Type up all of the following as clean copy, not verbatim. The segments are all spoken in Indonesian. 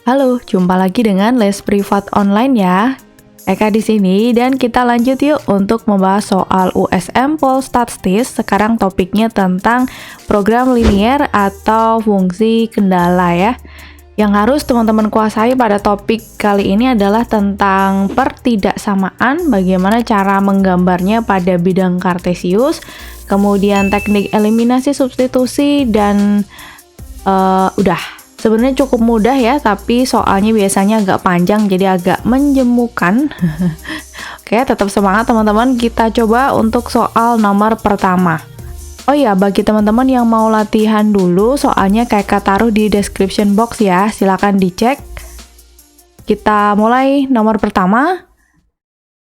Halo, jumpa lagi dengan Les Privat Online ya. Eka di sini dan kita lanjut yuk untuk membahas soal USM Polstatistis. Sekarang topiknya tentang program linier atau fungsi kendala ya. Yang harus teman-teman kuasai pada topik kali ini adalah tentang pertidaksamaan, bagaimana cara menggambarnya pada bidang kartesius, kemudian teknik eliminasi substitusi, dan udah. Sebenarnya cukup mudah ya, tapi soalnya biasanya agak panjang, jadi agak menjemukan. Oke, tetap semangat teman-teman. Kita coba untuk soal nomor pertama. Oh iya, bagi teman-teman yang mau latihan dulu, soalnya kayak taruh di description box ya, silakan dicek. Kita mulai nomor pertama.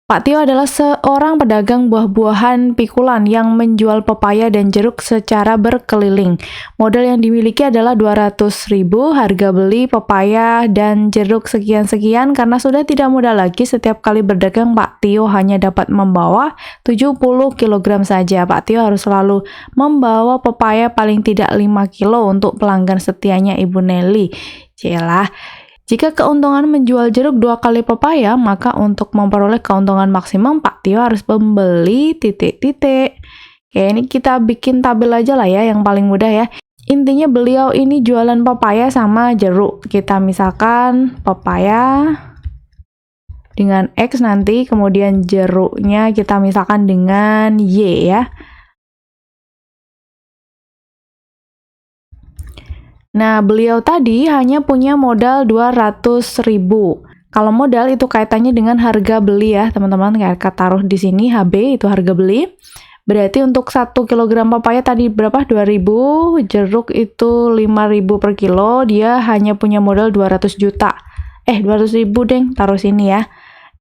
Pak Tio adalah seorang pedagang buah-buahan pikulan yang menjual pepaya dan jeruk secara berkeliling. Modal yang dimiliki adalah 200.000, harga beli pepaya dan jeruk sekian-sekian. Karena sudah tidak mudah lagi, setiap kali berdagang Pak Tio hanya dapat membawa 70 kg saja. Pak Tio harus selalu membawa pepaya paling tidak 5 kilo untuk pelanggan setianya Ibu Nelly. Celah. Jika keuntungan menjual jeruk 2 kali pepaya, maka untuk memperoleh keuntungan maksimum, Pak Tio harus membeli titik-titik. Oke, ini kita bikin tabel aja lah ya, yang paling mudah ya. Intinya beliau ini jualan pepaya sama jeruk. Kita misalkan pepaya dengan X nanti, kemudian jeruknya kita misalkan dengan Y ya. Nah, beliau tadi hanya punya modal 200.000. Kalau modal itu kaitannya dengan harga beli ya, teman-teman. Kayak taruh di sini HB itu harga beli. Berarti untuk 1 kg pepaya tadi berapa? 2.000, jeruk itu 5.000 per kilo, dia hanya punya modal 200 juta. 200.000 deng, taruh sini ya.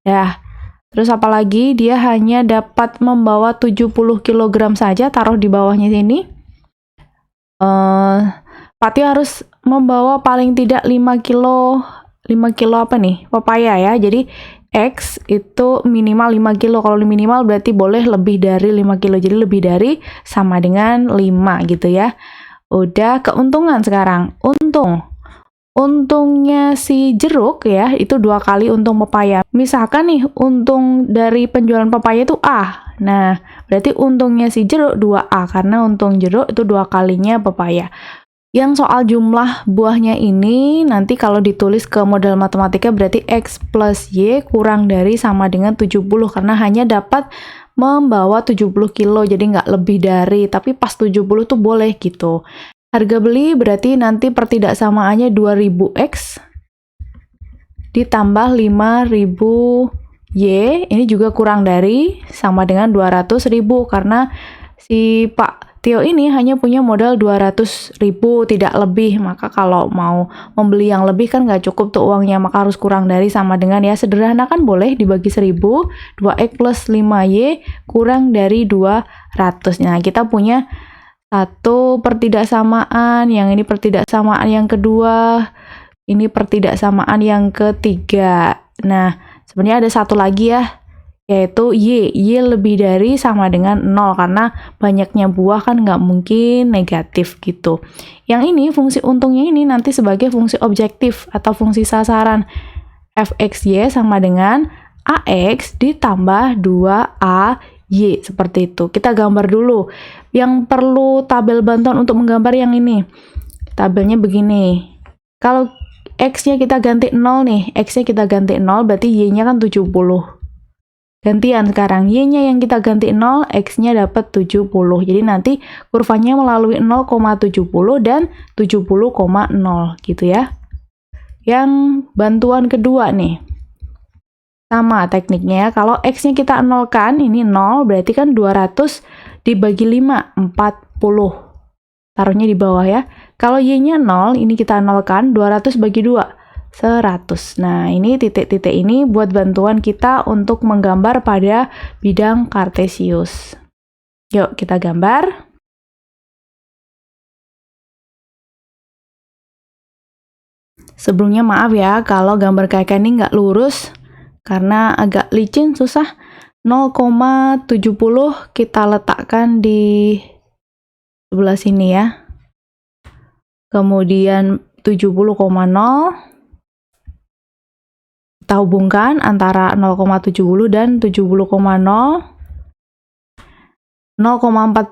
Ya. Terus apalagi dia hanya dapat membawa 70 kg saja, taruh di bawahnya sini. Pak Tio harus membawa paling tidak 5 kilo apa nih? Pepaya ya. Jadi X itu minimal 5 kilo. Kalau minimal berarti boleh lebih dari 5 kilo. Jadi lebih dari sama dengan 5 gitu ya. Udah, keuntungan sekarang. Untungnya si jeruk ya, itu 2 kali untung pepaya. Misalkan nih, untung dari penjualan pepaya itu A. Nah, berarti untungnya si jeruk 2A, karena untung jeruk itu 2 kalinya pepaya. Yang soal jumlah buahnya ini, nanti kalau ditulis ke model matematika berarti X plus Y kurang dari sama dengan 70, karena hanya dapat membawa 70 kilo, jadi nggak lebih dari, tapi pas 70 tuh boleh gitu. Harga beli berarti nanti pertidaksamaannya 2000X ditambah 5.000 Y, ini juga kurang dari sama dengan 200.000, karena si Pak Tio ini hanya punya modal 200.000, tidak lebih. Maka kalau mau membeli yang lebih kan nggak cukup tuh uangnya, maka harus kurang dari sama dengan ya. Sederhana kan boleh dibagi 1000, 2X plus 5Y kurang dari 200. Nah, kita punya satu pertidaksamaan, yang ini pertidaksamaan yang kedua, ini pertidaksamaan yang ketiga. Nah, sebenarnya ada satu lagi ya, yaitu Y lebih dari sama dengan 0, karena banyaknya buah kan nggak mungkin negatif gitu. Yang ini fungsi untungnya ini nanti sebagai fungsi objektif atau fungsi sasaran. Fxy sama dengan AX ditambah 2AY, seperti itu. Kita gambar dulu. Yang perlu tabel bantuan untuk menggambar yang ini. Tabelnya begini. Kalau X-nya kita ganti 0 nih, X-nya kita ganti 0, berarti Y-nya kan 70. Gantian sekarang, Y-nya yang kita ganti 0, X-nya dapat 70. Jadi nanti kurvanya melalui 0,70 dan 70,0 gitu ya. Yang bantuan kedua nih, sama tekniknya ya. Kalau X-nya kita 0 kan, ini 0, berarti kan 200 dibagi 5, 40. Taruhnya di bawah ya. Kalau Y-nya 0, ini kita 0 kan, 200 bagi 2. 100. Nah, ini titik-titik ini buat bantuan kita untuk menggambar pada bidang kartesius. Yuk, kita gambar. Sebelumnya maaf ya, kalau gambar kayak ini nggak lurus, karena agak licin, susah. 0,70 kita letakkan di sebelah sini ya. Kemudian 70,0 Kita hubungkan antara 0,70 dan 70,0, 0,40,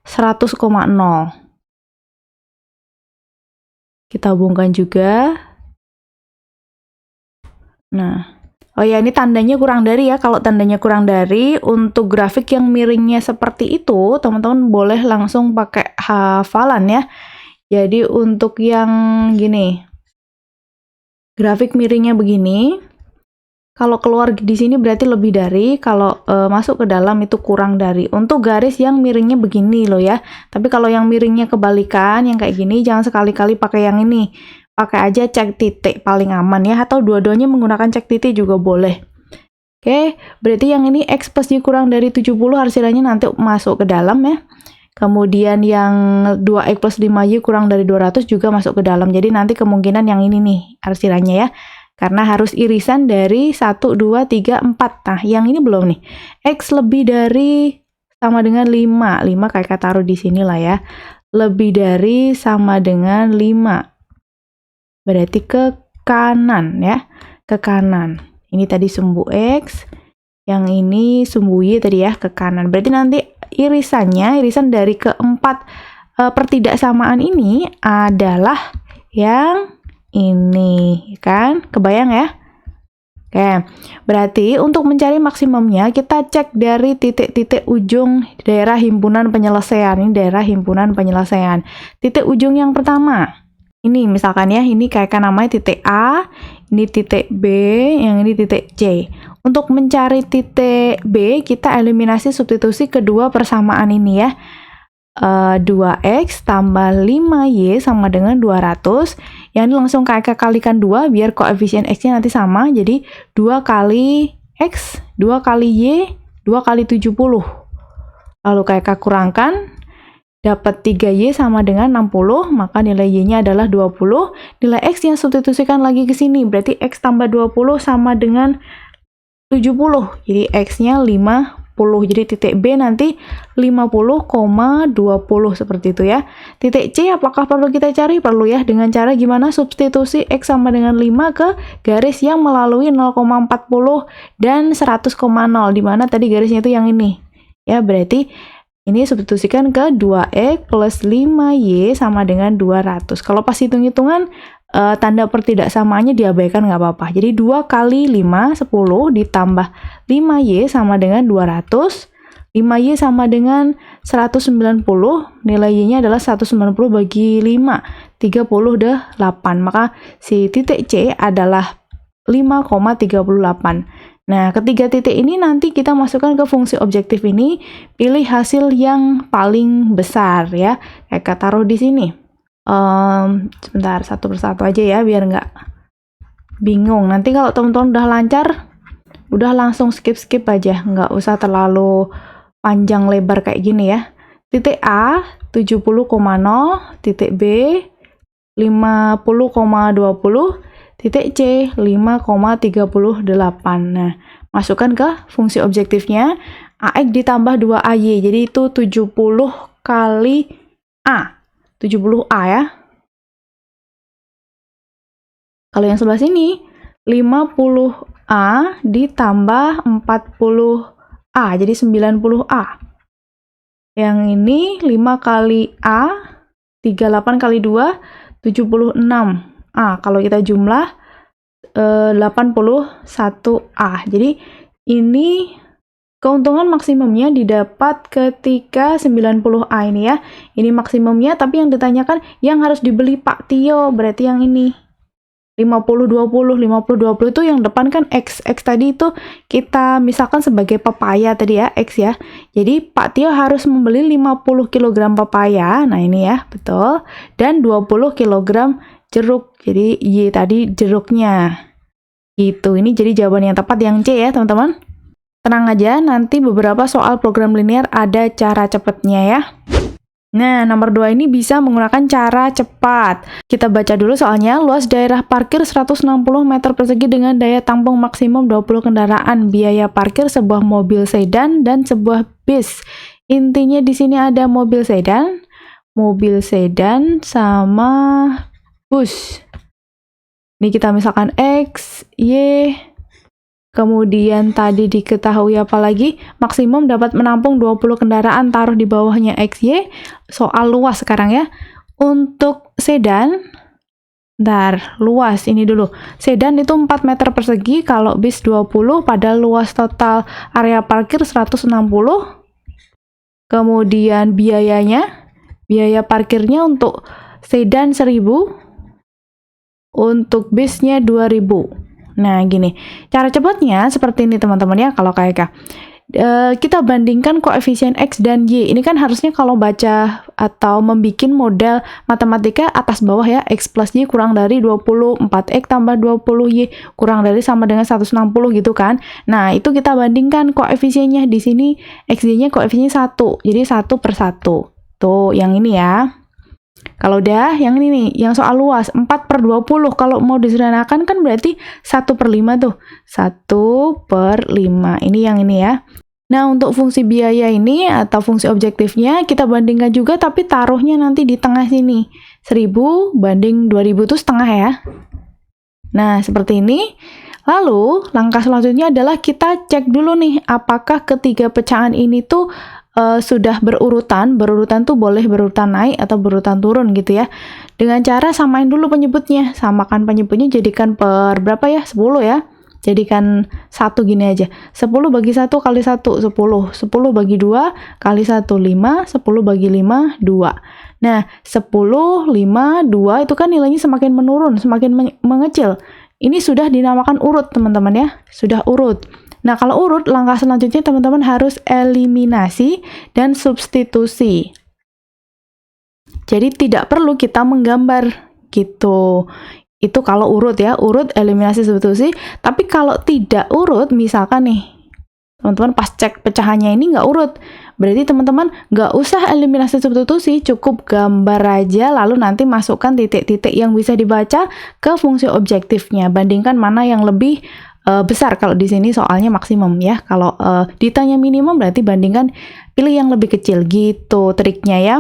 100,0. Kita hubungkan juga. Nah, oh ya, ini tandanya kurang dari ya. Kalau tandanya kurang dari, untuk grafik yang miringnya seperti itu, teman-teman boleh langsung pakai hafalan ya. Jadi untuk yang gini, grafik miringnya begini, kalau keluar di sini berarti lebih dari, kalau masuk ke dalam itu kurang dari. Untuk garis yang miringnya begini loh ya. Tapi kalau yang miringnya kebalikan, yang kayak gini, jangan sekali-kali pakai yang ini. Pakai aja cek titik paling aman ya, atau dua-duanya menggunakan cek titik juga boleh. Oke, berarti yang ini X plus Y kurang dari 70 arsirannya nanti masuk ke dalam ya. Kemudian yang 2X plus 5Y kurang dari 200 juga masuk ke dalam. Jadi nanti kemungkinan yang ini nih arsirannya ya. Karena harus irisan dari 1, 2, 3, 4. Nah, yang ini belum nih. X lebih dari sama dengan 5. 5 kayak taruh di sini lah ya. Lebih dari sama dengan 5. Berarti ke kanan ya. Ke kanan. Ini tadi sumbu X. Yang ini sumbu Y tadi ya, ke kanan. Berarti nanti irisan dari keempat pertidaksamaan ini adalah yang ini, kan? Kebayang ya? Oke, berarti untuk mencari maksimumnya, kita cek dari titik-titik ujung daerah himpunan penyelesaian. Ini daerah himpunan penyelesaian. Titik ujung yang pertama. Ini misalkan ya, ini kayak namanya titik A, ini titik B, yang ini titik C. Untuk mencari titik B, kita eliminasi substitusi kedua persamaan ini ya. 2X tambah 5Y sama dengan 200. Yang ini langsung kayak kalikan 2, biar koefisien X-nya nanti sama. Jadi 2 kali X, 2 kali Y, 2 kali 70. Lalu kayak kurangkan. Dapat 3Y sama dengan 60, maka nilai Y-nya adalah 20. Nilai X yang substitusikan lagi ke sini, berarti X tambah 20 sama dengan 70. Jadi X-nya 50. Jadi titik B nanti 50,20 seperti itu ya. Titik C apakah perlu kita cari? Perlu ya. Dengan cara gimana? Substitusi X sama dengan 5 ke garis yang melalui 0,40 dan 100,0. Dimana tadi garisnya itu yang ini. Ya, berarti ini substitusikan ke 2X plus 5Y sama dengan 200. Kalau pas hitung-hitungan, tanda pertidaksamaannya diabaikan nggak apa-apa. Jadi 2 kali 5, 10 ditambah 5Y sama dengan 200. 5Y sama dengan 190. Nilai Y-nya adalah 190 bagi 5. 38. Maka si titik C adalah 5,38. Nah, ketiga titik ini nanti kita masukkan ke fungsi objektif ini, pilih hasil yang paling besar ya. Kayak taruh di sini. Sebentar, satu persatu aja ya, biar nggak bingung. Nanti kalau teman-teman udah lancar, udah langsung skip-skip aja, nggak usah terlalu panjang lebar kayak gini ya. Titik A 70,0, titik B 50,20, titik C 5,38. Nah, masukkan ke fungsi objektifnya. AX ditambah 2AY. Jadi itu 70 kali A. 70A ya. Kalau yang sebelah sini, 50A ditambah 40A. Jadi 90A. Yang ini 5 kali A, 38 kali 2, 76. Kalau kita jumlah 81A. Jadi ini keuntungan maksimumnya didapat ketika 90A ini ya. Ini maksimumnya, tapi yang ditanyakan yang harus dibeli Pak Tio, berarti yang ini. 50-20, 50-20 itu yang depan kan X. X tadi itu kita misalkan sebagai pepaya tadi ya, X ya. Jadi Pak Tio harus membeli 50 kg pepaya. Nah ini ya, betul. Dan 20 kg jeruk. Jadi Y tadi jeruknya. Gitu. Ini jadi jawaban yang tepat yang C ya, teman-teman. Tenang aja, nanti beberapa soal program linear ada cara cepatnya ya. Nah, nomor 2 ini bisa menggunakan cara cepat. Kita baca dulu soalnya. Luas daerah parkir 160 meter persegi dengan daya tampung maksimum 20 kendaraan. Biaya parkir sebuah mobil sedan dan sebuah bis. Intinya di sini ada mobil sedan sama bus. Ini kita misalkan X, Y, kemudian tadi diketahui apa lagi? Maksimum dapat menampung 20 kendaraan, taruh di bawahnya X, Y. Soal luas sekarang ya. Untuk sedan, bentar, luas ini dulu. Sedan itu 4 meter persegi, kalau bis 20, pada luas total area parkir 160. Kemudian biaya parkirnya untuk sedan 1000, untuk bisnya 2000. Nah, gini. Cara cepatnya seperti ini teman-teman ya, kalau kayak kita bandingkan koefisien X dan Y. Ini kan harusnya kalau baca atau membuat model matematika atas bawah ya, X plus Y kurang dari 20, 4X tambah 20Y kurang dari sama dengan 160 gitu kan. Nah, itu kita bandingkan koefisiennya. Di sini XY-nya koefisiennya 1, jadi 1/1. Tuh, yang ini ya. Kalau udah, yang ini nih, yang soal luas, 4/20. Kalau mau disederhanakan kan berarti 1/5 tuh. 1/5. Ini yang ini ya. Nah, untuk fungsi biaya ini atau fungsi objektifnya kita bandingkan juga, tapi taruhnya nanti di tengah sini. 1000 banding 2000 itu setengah ya. Nah, seperti ini. Lalu, langkah selanjutnya adalah kita cek dulu nih, apakah ketiga pecahan ini tuh sudah berurutan tuh boleh berurutan naik atau berurutan turun gitu ya. Dengan cara samain dulu penyebutnya. Samakan penyebutnya, jadikan per berapa ya? 10 ya. Jadikan 1 gini aja. 10 bagi 1 kali 1, 10. 10 bagi 2 kali 1, 5. 10 bagi 5, 2. Nah, 10, 5, 2 itu kan nilainya semakin menurun, semakin mengecil. Ini sudah dinamakan urut teman-teman ya. Sudah urut. Nah, kalau urut, langkah selanjutnya teman-teman harus eliminasi dan substitusi. Jadi tidak perlu kita menggambar gitu. Itu kalau urut ya, urut, eliminasi, substitusi. Tapi kalau tidak urut, misalkan nih, teman-teman pas cek pecahannya ini nggak urut, berarti teman-teman nggak usah eliminasi substitusi, cukup gambar aja, lalu nanti masukkan titik-titik yang bisa dibaca ke fungsi objektifnya. Bandingkan mana yang lebih besar. Kalau di sini soalnya maksimum ya. Kalau ditanya minimum berarti bandingkan pilih yang lebih kecil gitu triknya ya.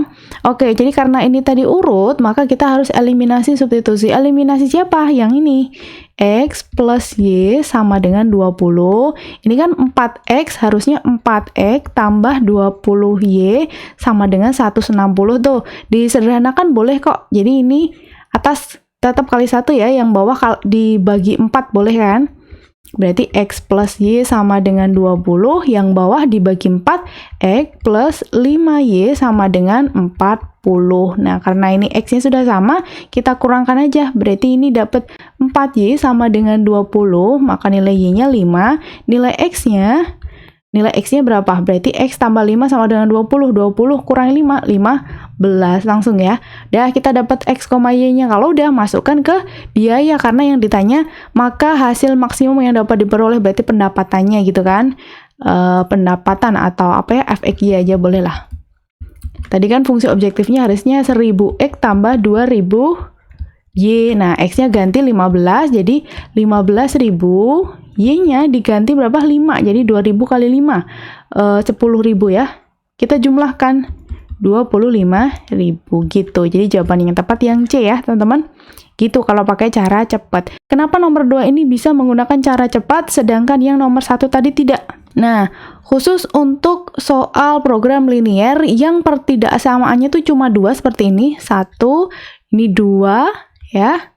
Oke, jadi karena ini tadi urut, maka kita harus eliminasi substitusi. Eliminasi siapa? Yang ini. X plus Y sama dengan 20. Ini kan 4X, harusnya 4X tambah 20Y sama dengan 160 tuh. Disederhanakan boleh kok. Jadi ini atas tetap kali 1 ya, yang bawah dibagi 4 boleh kan? Berarti X plus Y sama dengan 20, yang bawah dibagi 4, X plus 5Y sama dengan 40. Nah, karena ini X-nya sudah sama, kita kurangkan aja. Berarti ini dapat 4Y sama dengan 20, maka nilai Y-nya 5. Nilai X-nya berapa? Berarti X tambah 5 sama dengan 20. 20 kurang 5, 15 langsung ya. Dah, kita dapat X, Y-nya. Kalau udah, masukkan ke biaya. Karena yang ditanya, maka hasil maksimum yang dapat diperoleh berarti pendapatannya gitu kan. Pendapatan atau apa ya, FXY aja boleh lah. Tadi kan fungsi objektifnya harusnya 1000X tambah 2000Y. Nah, X-nya ganti 15, jadi 15.000. Y-nya diganti berapa? 5, jadi 2000 kali 5, 10.000 ya. Kita jumlahkan 25.000 gitu. Jadi jawaban yang tepat yang C ya teman-teman. Gitu kalau pakai cara cepat. Kenapa nomor 2 ini bisa menggunakan cara cepat, sedangkan yang nomor 1 tadi tidak? Nah, khusus untuk soal program linier yang pertidaksamaannya tuh cuma 2 seperti ini. 1, ini 2 ya.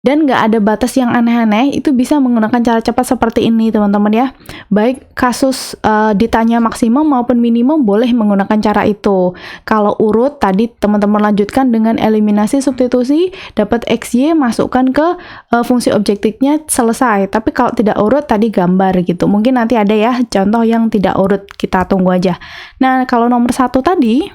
Dan nggak ada batas yang aneh-aneh, itu bisa menggunakan cara cepat seperti ini teman-teman ya. Baik kasus ditanya maksimum maupun minimum boleh menggunakan cara itu. Kalau urut tadi teman-teman lanjutkan dengan eliminasi substitusi, dapat XY, masukkan ke fungsi objektifnya, selesai. Tapi kalau tidak urut tadi gambar gitu. Mungkin nanti ada ya contoh yang tidak urut, kita tunggu aja. Nah, kalau nomor 1 tadi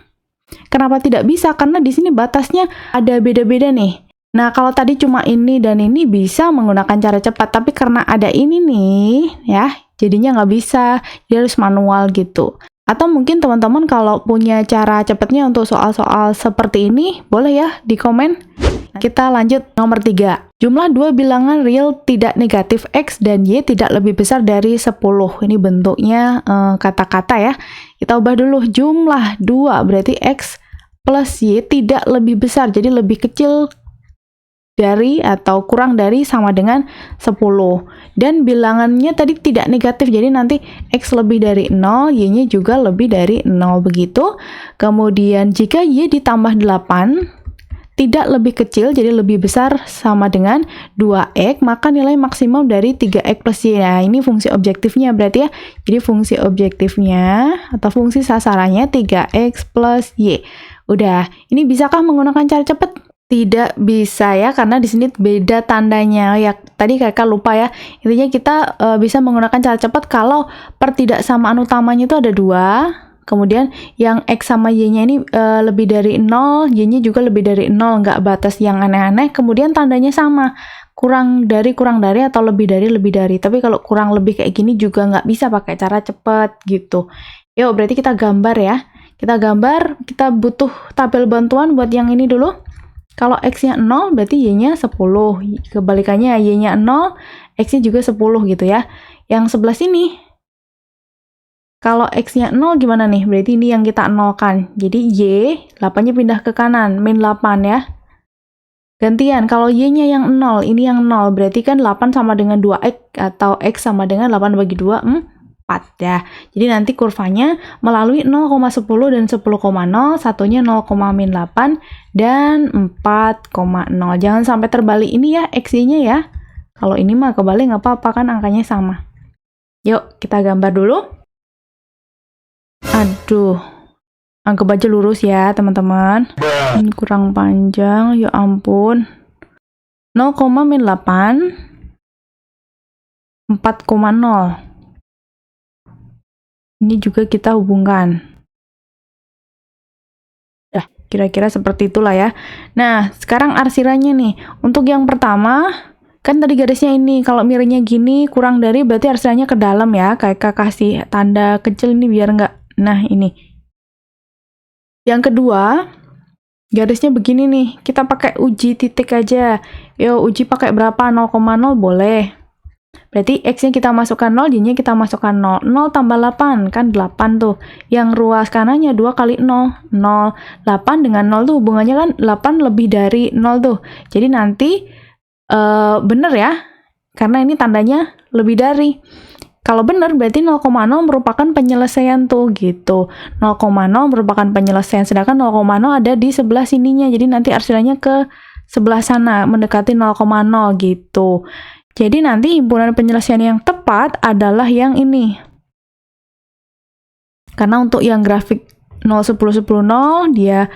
kenapa tidak bisa? Karena di sini batasnya ada beda-beda nih. Nah, kalau tadi cuma ini dan ini bisa menggunakan cara cepat, tapi karena ada ini nih, ya, jadinya nggak bisa, dia harus manual gitu. Atau mungkin teman-teman kalau punya cara cepatnya untuk soal-soal seperti ini, boleh ya di komen. Kita lanjut nomor 3. Jumlah 2 bilangan real tidak negatif X dan Y tidak lebih besar dari 10. Ini bentuknya kata-kata ya. Kita ubah dulu, jumlah 2 berarti X plus Y tidak lebih besar, jadi lebih kecil dari atau kurang dari sama dengan 10. Dan bilangannya tadi tidak negatif, jadi nanti X lebih dari 0, Y-nya juga lebih dari 0 begitu. Kemudian jika Y ditambah 8 tidak lebih kecil, jadi lebih besar sama dengan 2X, maka nilai maksimum dari 3X plus Y. Nah, ini fungsi objektifnya berarti ya. Jadi fungsi objektifnya atau fungsi sasarannya 3X plus Y. Udah, ini bisakah menggunakan cara cepat? Tidak bisa ya, karena di sini beda tandanya. Ya, tadi kakak lupa ya. Intinya kita bisa menggunakan cara cepat kalau pertidaksamaan utamanya itu ada 2. Kemudian yang X sama Y-nya ini lebih dari 0, Y-nya juga lebih dari 0, nggak batas yang aneh-aneh. Kemudian tandanya sama, kurang dari, atau lebih dari. Tapi kalau kurang lebih kayak gini juga nggak bisa pakai cara cepat gitu. Yuk, berarti kita gambar ya. Kita gambar, kita butuh tabel bantuan buat yang ini dulu. Kalau X-nya 0, berarti Y-nya 10. Kebalikannya, Y-nya 0, X-nya juga 10 gitu ya. Yang sebelah sini, kalau X-nya 0 gimana nih? Berarti ini yang kita nolkan. Jadi Y, 8-nya pindah ke kanan, min 8 ya. Gantian, kalau Y-nya yang 0, ini yang 0. Berarti kan 8 sama dengan 2X, atau X sama dengan 8 bagi 2, 4 ya. Jadi nanti kurvanya melalui 0,10 dan 10,0, satunya 0,-8 dan 4,0. Jangan sampai terbalik ini ya, X-nya ya. Kalau ini mah kebalik nggak apa-apa kan, angkanya sama. Yuk, kita gambar dulu. Aduh, anggap aja lurus ya teman-teman. Ini kurang panjang, ya ampun. 0,-8, 4,0. Ini juga kita hubungkan. Nah, kira-kira seperti itulah ya. Nah, sekarang arsiranya nih. Untuk yang pertama, kan tadi garisnya ini. Kalau miringnya gini, kurang dari, berarti arsiranya ke dalam ya. Kayak kasih tanda kecil ini biar nggak. Nah, ini. Yang kedua, garisnya begini nih. Kita pakai uji titik aja. Yo, uji pakai berapa? 0,0 boleh. Berarti X-nya kita masukkan 0, Y-nya kita masukkan 0. 0 tambah 8, kan 8 tuh. Yang ruas kanannya 2 kali 0. 0. 8 dengan 0 tuh hubungannya kan 8 lebih dari 0 tuh. Jadi nanti bener ya. Karena ini tandanya lebih dari. Kalau benar berarti 0,0 merupakan penyelesaian tuh gitu. 0,0 merupakan penyelesaian, sedangkan 0,0 ada di sebelah sininya. Jadi nanti arsirannya ke sebelah sana, mendekati 0,0 gitu. Jadi nanti himpunan penyelesaian yang tepat adalah yang ini. Karena untuk yang grafik 0, 10, 10, 0 dia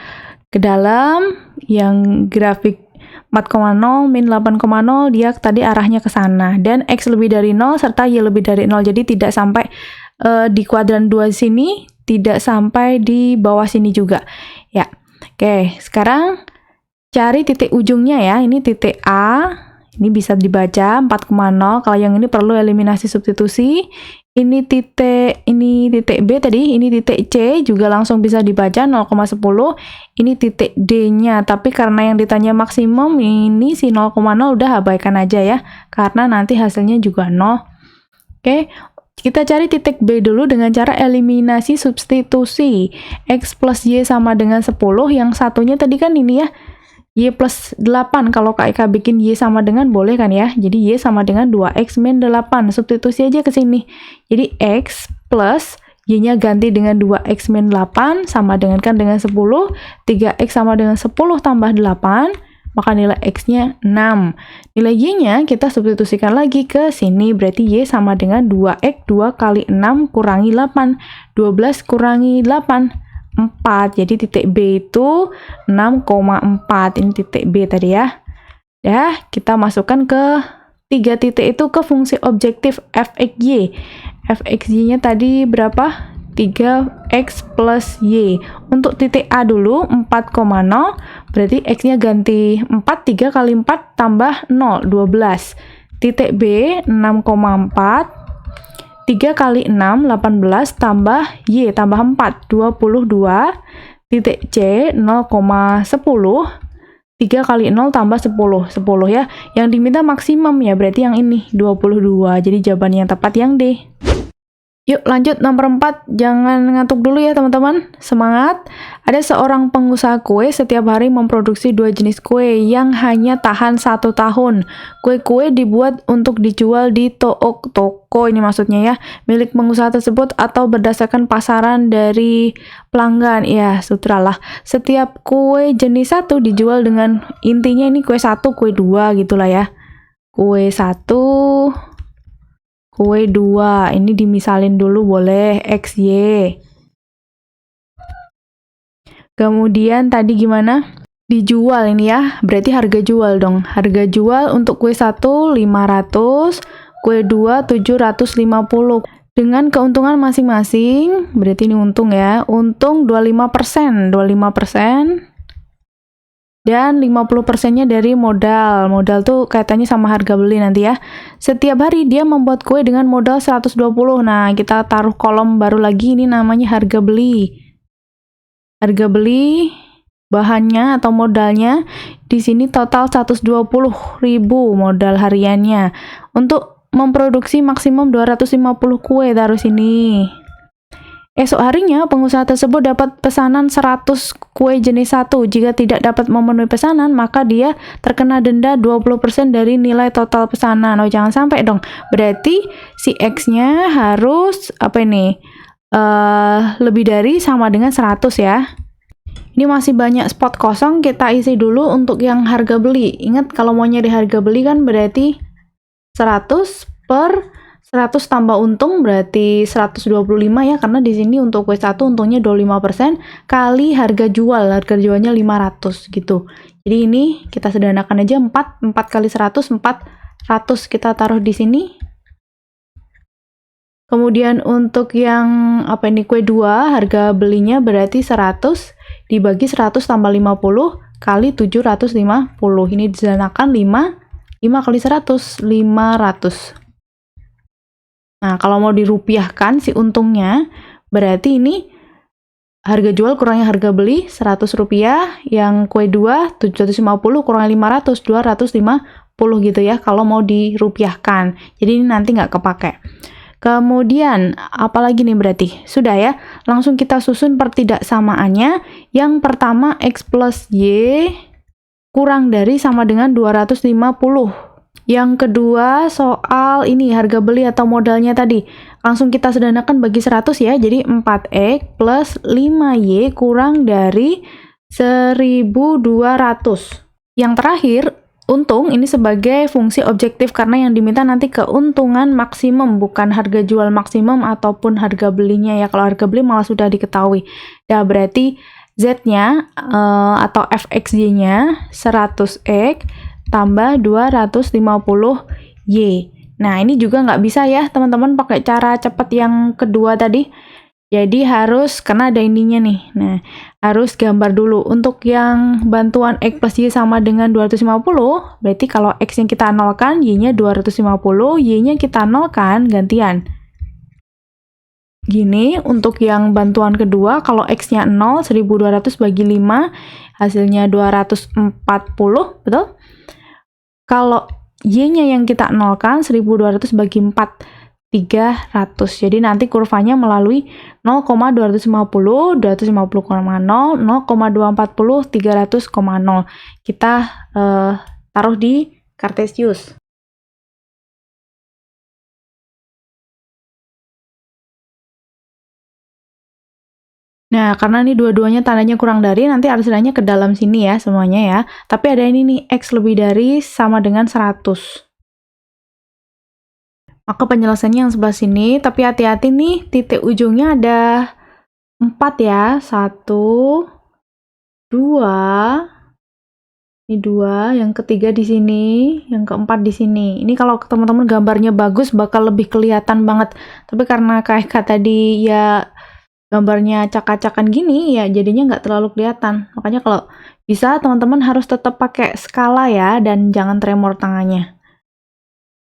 ke dalam, yang grafik 4,0 min 8,0 dia tadi arahnya ke sana, dan X lebih dari 0 serta Y lebih dari 0, jadi tidak sampai di kuadran 2 sini, tidak sampai di bawah sini juga ya. Oke, sekarang cari titik ujungnya ya. Ini titik A, ini bisa dibaca 4,0. Kalau yang ini perlu eliminasi substitusi. Ini titik B tadi, ini titik C juga langsung bisa dibaca 0,10. Ini titik D-nya, tapi karena yang ditanya maksimum, ini si 0,0 udah abaikan aja ya, karena nanti hasilnya juga 0. Oke, kita cari titik B dulu dengan cara eliminasi substitusi. X plus Y sama dengan 10, yang satunya tadi kan ini ya, Y plus 8, kalau Kak Eka bikin Y sama dengan boleh kan ya. Jadi Y sama dengan 2X min 8. Substitusi aja ke sini. Jadi X plus Y-nya ganti dengan 2X min 8 sama dengan kan dengan 10. 3X sama dengan 10 tambah 8. Maka nilai X-nya 6. Nilai Y-nya kita substitusikan lagi ke sini. Berarti Y sama dengan 2X 2 kali 6 kurangi 8. 12 kurangi 8. 4. Jadi titik B itu 6,4. Ini titik B tadi ya. Ya, kita masukkan ke 3 titik itu ke fungsi objektif fxy. Fxy-nya tadi berapa? 3x plus y. Untuk titik A dulu 4,0. Berarti x-nya ganti 4. 3 kali 4 tambah 0, 12. Titik B 6,4. 3 kali 6, 18, tambah Y, tambah 4, 22. Titik C, 0,10. 3 kali 0 tambah 10, 10 ya. Yang diminta maksimum ya, berarti yang ini, 22. Jadi jawaban yang tepat yang D. Yuk lanjut nomor 4, jangan ngantuk dulu ya teman-teman, semangat. Ada seorang pengusaha kue setiap hari memproduksi 2 jenis kue yang hanya tahan 1 tahun. Kue-kue dibuat untuk dijual di toko ini maksudnya ya, milik pengusaha tersebut atau berdasarkan pasaran dari pelanggan. Ya, sutralah. Setiap kue jenis 1 dijual dengan intinya ini kue 1, kue 2 gitulah ya. Kue 1, kue 2, ini dimisalin dulu boleh, XY. Kemudian tadi gimana? Dijual ini ya, berarti harga jual dong. Harga jual untuk kue 1, 500, kue 2, 750. Dengan keuntungan masing-masing, berarti ini untung ya, untung 25%, 25%. Dan 50%-nya dari modal. Modal tuh kaitannya sama harga beli nanti ya. Setiap hari dia membuat kue dengan modal 120. Nah, kita taruh kolom baru lagi, ini namanya harga beli. Harga beli bahannya atau modalnya di sini total 120.000 modal hariannya. Untuk memproduksi maksimum 250 kue, taruh sini. Esok harinya, pengusaha tersebut dapat pesanan 100 kue jenis 1. Jika tidak dapat memenuhi pesanan, maka dia terkena denda 20% dari nilai total pesanan. Oh, jangan sampai dong. Berarti si X-nya harus, apa ini, lebih dari sama dengan 100 ya. Ini masih banyak spot kosong, kita isi dulu untuk yang harga beli. Ingat, kalau mau nyari harga beli kan berarti 100 per 100 tambah untung berarti 125 ya, karena di sini untuk kue 1 untungnya 25% kali harga jualnya 500 gitu. Jadi ini kita sederhanakan aja 4 kali 100, 400 kita taruh di sini. Kemudian untuk yang apa ini kue 2, harga belinya berarti 100 dibagi 100 tambah 50 kali 750. Ini disederhanakan 5 kali 100, 500. Nah, kalau mau dirupiahkan si untungnya, berarti ini harga jual kurangnya harga beli 100 rupiah, yang kue 2 750 kurangnya 500, 250 gitu ya, kalau mau dirupiahkan. Jadi ini nanti nggak kepake. Kemudian, apalagi nih berarti? Sudah ya, langsung kita susun pertidaksamaannya. Yang pertama, X plus Y kurang dari sama dengan 250. Yang kedua, soal ini harga beli atau modalnya tadi. Langsung kita sederhanakan bagi 100 ya. Jadi 4X plus 5Y kurang dari 1.200. Yang terakhir, untung ini sebagai fungsi objektif karena yang diminta nanti keuntungan maksimum, bukan harga jual maksimum ataupun harga belinya ya. Kalau harga beli malah sudah diketahui. Ya, berarti Z-nya atau FXY-nya 100X tambah 250Y. Nah, ini juga nggak bisa ya, teman-teman, pakai cara cepat yang kedua tadi. Jadi harus, karena ada ininya nih. Nah, harus gambar dulu. Untuk yang bantuan X plus Y sama dengan 250, berarti kalau X-nya kita nolkan, Y-nya 250, Y-nya kita nolkan, gantian. Gini, untuk yang bantuan kedua, kalau X-nya 0, 1200 bagi 5, hasilnya 240, betul? Kalau Y-nya yang kita nolkan, 1200 bagi 4, 300. Jadi nanti kurvanya melalui 0,250, 250,0, 0,240, 300,0. Kita taruh di Cartesius. Nah, karena ini dua-duanya tandanya kurang dari, nanti artinya ke dalam sini ya semuanya ya. Tapi ada ini nih, X lebih dari sama dengan 100. Maka penyelesaiannya yang sebelah sini, tapi hati-hati nih, titik ujungnya ada 4 ya. 1, 2, ini 2, yang ketiga di sini, yang keempat di sini. Ini kalau teman-teman gambarnya bagus, bakal lebih kelihatan banget. Tapi karena kayak tadi ya gambarnya acak-acakan gini, ya jadinya nggak terlalu kelihatan. Makanya kalau bisa, teman-teman harus tetap pakai skala ya, dan jangan tremor tangannya.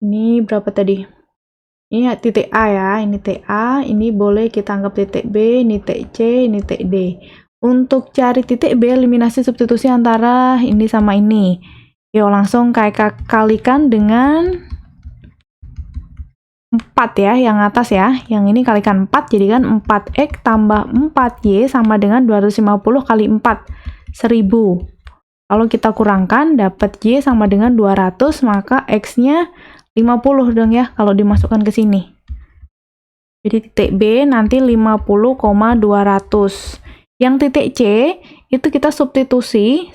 Ini berapa tadi? Ini titik A ya, ini TA, ini boleh kita anggap titik B, ini titik C, ini titik D. Untuk cari titik B, eliminasi substitusi antara ini sama ini. Yuk langsung kayak kalikan dengan 4 ya, yang atas ya. Yang ini kalikan 4, jadi kan 4X tambah 4Y sama dengan 250 kali 4, 1000. Kalau kita kurangkan, dapat Y sama dengan 200, maka X-nya 50 dong ya, kalau dimasukkan ke sini. Jadi titik B nanti 50,200. Yang titik C, itu kita substitusi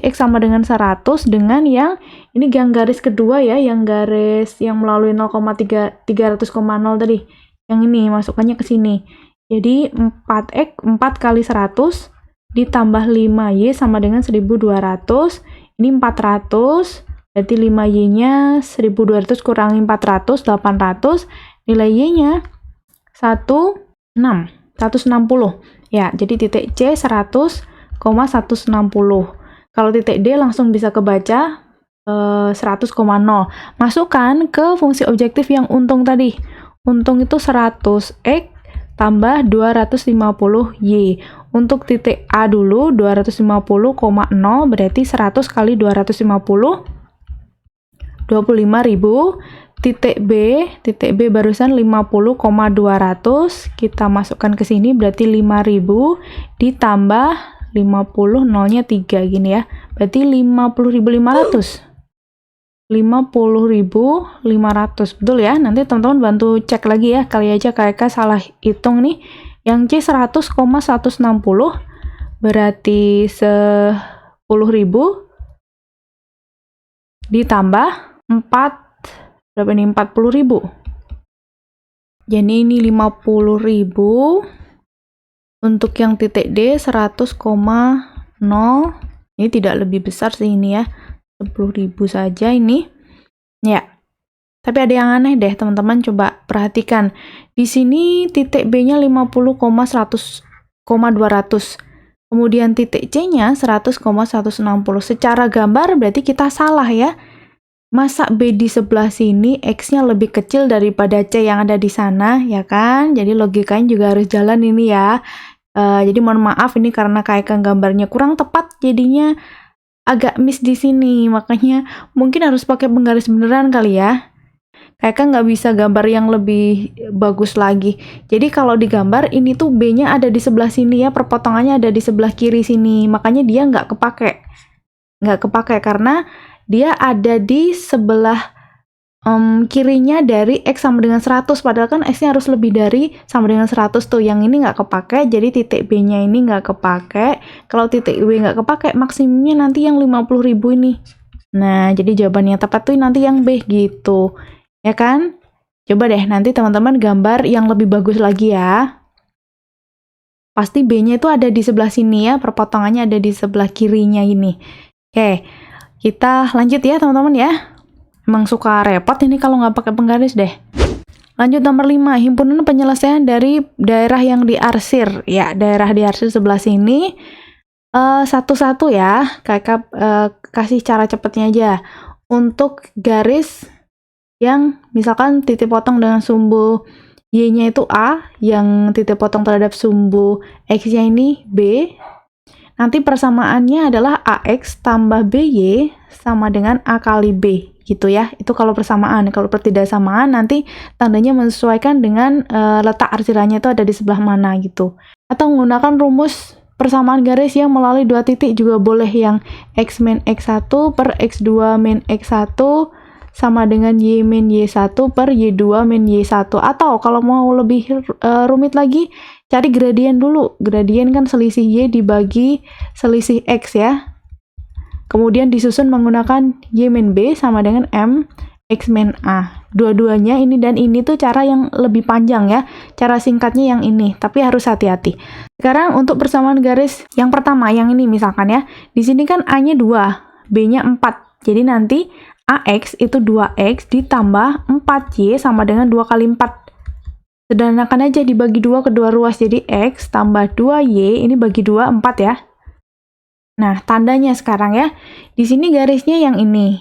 X sama dengan 100 dengan yang, ini yang garis kedua ya, yang garis yang melalui 0,300,0 tadi. Yang ini, masukkannya ke sini. Jadi 4X, 4 kali 100, ditambah 5Y sama dengan 1200. Ini 400, berarti 5Y-nya 1200 kurangi 400, 800. Nilai Y-nya 160. Ya, jadi titik C 100,160. Kalau titik D langsung bisa kebaca 100,0. Masukkan ke fungsi objektif yang untung tadi. Untung itu 100X tambah 250Y. Untuk titik A dulu 250,0 berarti 100 kali 250, 25.000. Titik B barusan 50,200, kita masukkan ke sini berarti 5.000 ditambah 50, nolnya 3 gini ya, berarti 50.500. 50.500, betul ya? Nanti teman-teman bantu cek lagi ya, kali aja kakak salah hitung nih. Yang C 100,160 berarti 10.000 ditambah 4, berapa ini? 40.000. Jadi ini 50.000. Untuk yang titik D 100,0. Ini tidak lebih besar sih ini ya. 10.000 saja ini. Ya. Tapi ada yang aneh deh, teman-teman, coba perhatikan. Di sini titik B-nya 50,200. Kemudian titik C-nya 100,160. Secara gambar berarti kita salah ya. Masa B di sebelah sini X-nya lebih kecil daripada C yang ada di sana, ya kan? Jadi logikanya juga harus jalan ini ya. Jadi mohon maaf ini karena kayak gambarnya kurang tepat, jadinya agak miss di sini. Makanya mungkin harus pakai penggaris beneran kali ya. Kayak nggak bisa gambar yang lebih bagus lagi. Jadi kalau digambar ini tuh B-nya ada di sebelah sini ya, perpotongannya ada di sebelah kiri sini. Makanya dia nggak kepake. Nggak kepake karena dia ada di sebelah kirinya dari X sama dengan 100, padahal kan X-nya harus lebih dari sama dengan 100 tuh. Yang ini nggak kepake, jadi titik B-nya ini nggak kepake. Kalau titik W nggak kepake, maksimumnya nanti yang 50.000 ini. Nah, jadi jawaban yang tepat tuh nanti yang B gitu. Ya kan? Coba deh nanti teman-teman gambar yang lebih bagus lagi ya. Pasti B-nya itu ada di sebelah sini ya, perpotongannya ada di sebelah kirinya ini. Oke. Kita lanjut ya teman-teman ya. Emang suka repot ini kalau nggak pakai penggaris deh. Lanjut nomor 5, himpunan penyelesaian dari daerah yang diarsir. Ya, daerah diarsir sebelah sini. Satu-satu ya, kakak kasih cara cepatnya aja. Untuk garis yang misalkan titik potong dengan sumbu Y-nya itu A, yang titik potong terhadap sumbu X-nya ini B. Nanti persamaannya adalah AX tambah BY sama dengan A kali B, gitu ya. Itu kalau persamaan. Kalau pertidaksamaan nanti tandanya menyesuaikan dengan letak arsirannya itu ada di sebelah mana gitu. Atau menggunakan rumus persamaan garis yang melalui dua titik juga boleh, yang X min X1 per X2 min X1 sama dengan Y min Y1 per Y2 min Y1. Atau kalau mau lebih rumit lagi, cari gradien dulu. Gradien kan selisih Y dibagi selisih X ya. Kemudian disusun menggunakan Y min B sama dengan M X min A. Dua-duanya ini dan ini tuh cara yang lebih panjang ya. Cara singkatnya yang ini, tapi harus hati-hati. Sekarang untuk persamaan garis yang pertama, yang ini misalkan ya. Di sini kan A-nya 2, B-nya 4. Jadi nanti AX itu 2X ditambah 4Y sama dengan 2 kali 4. Sederhanakan aja, dibagi 2 kedua ruas. Jadi X tambah 2Y, ini bagi 2, 4 ya. Nah, tandanya sekarang ya. Di sini garisnya yang ini.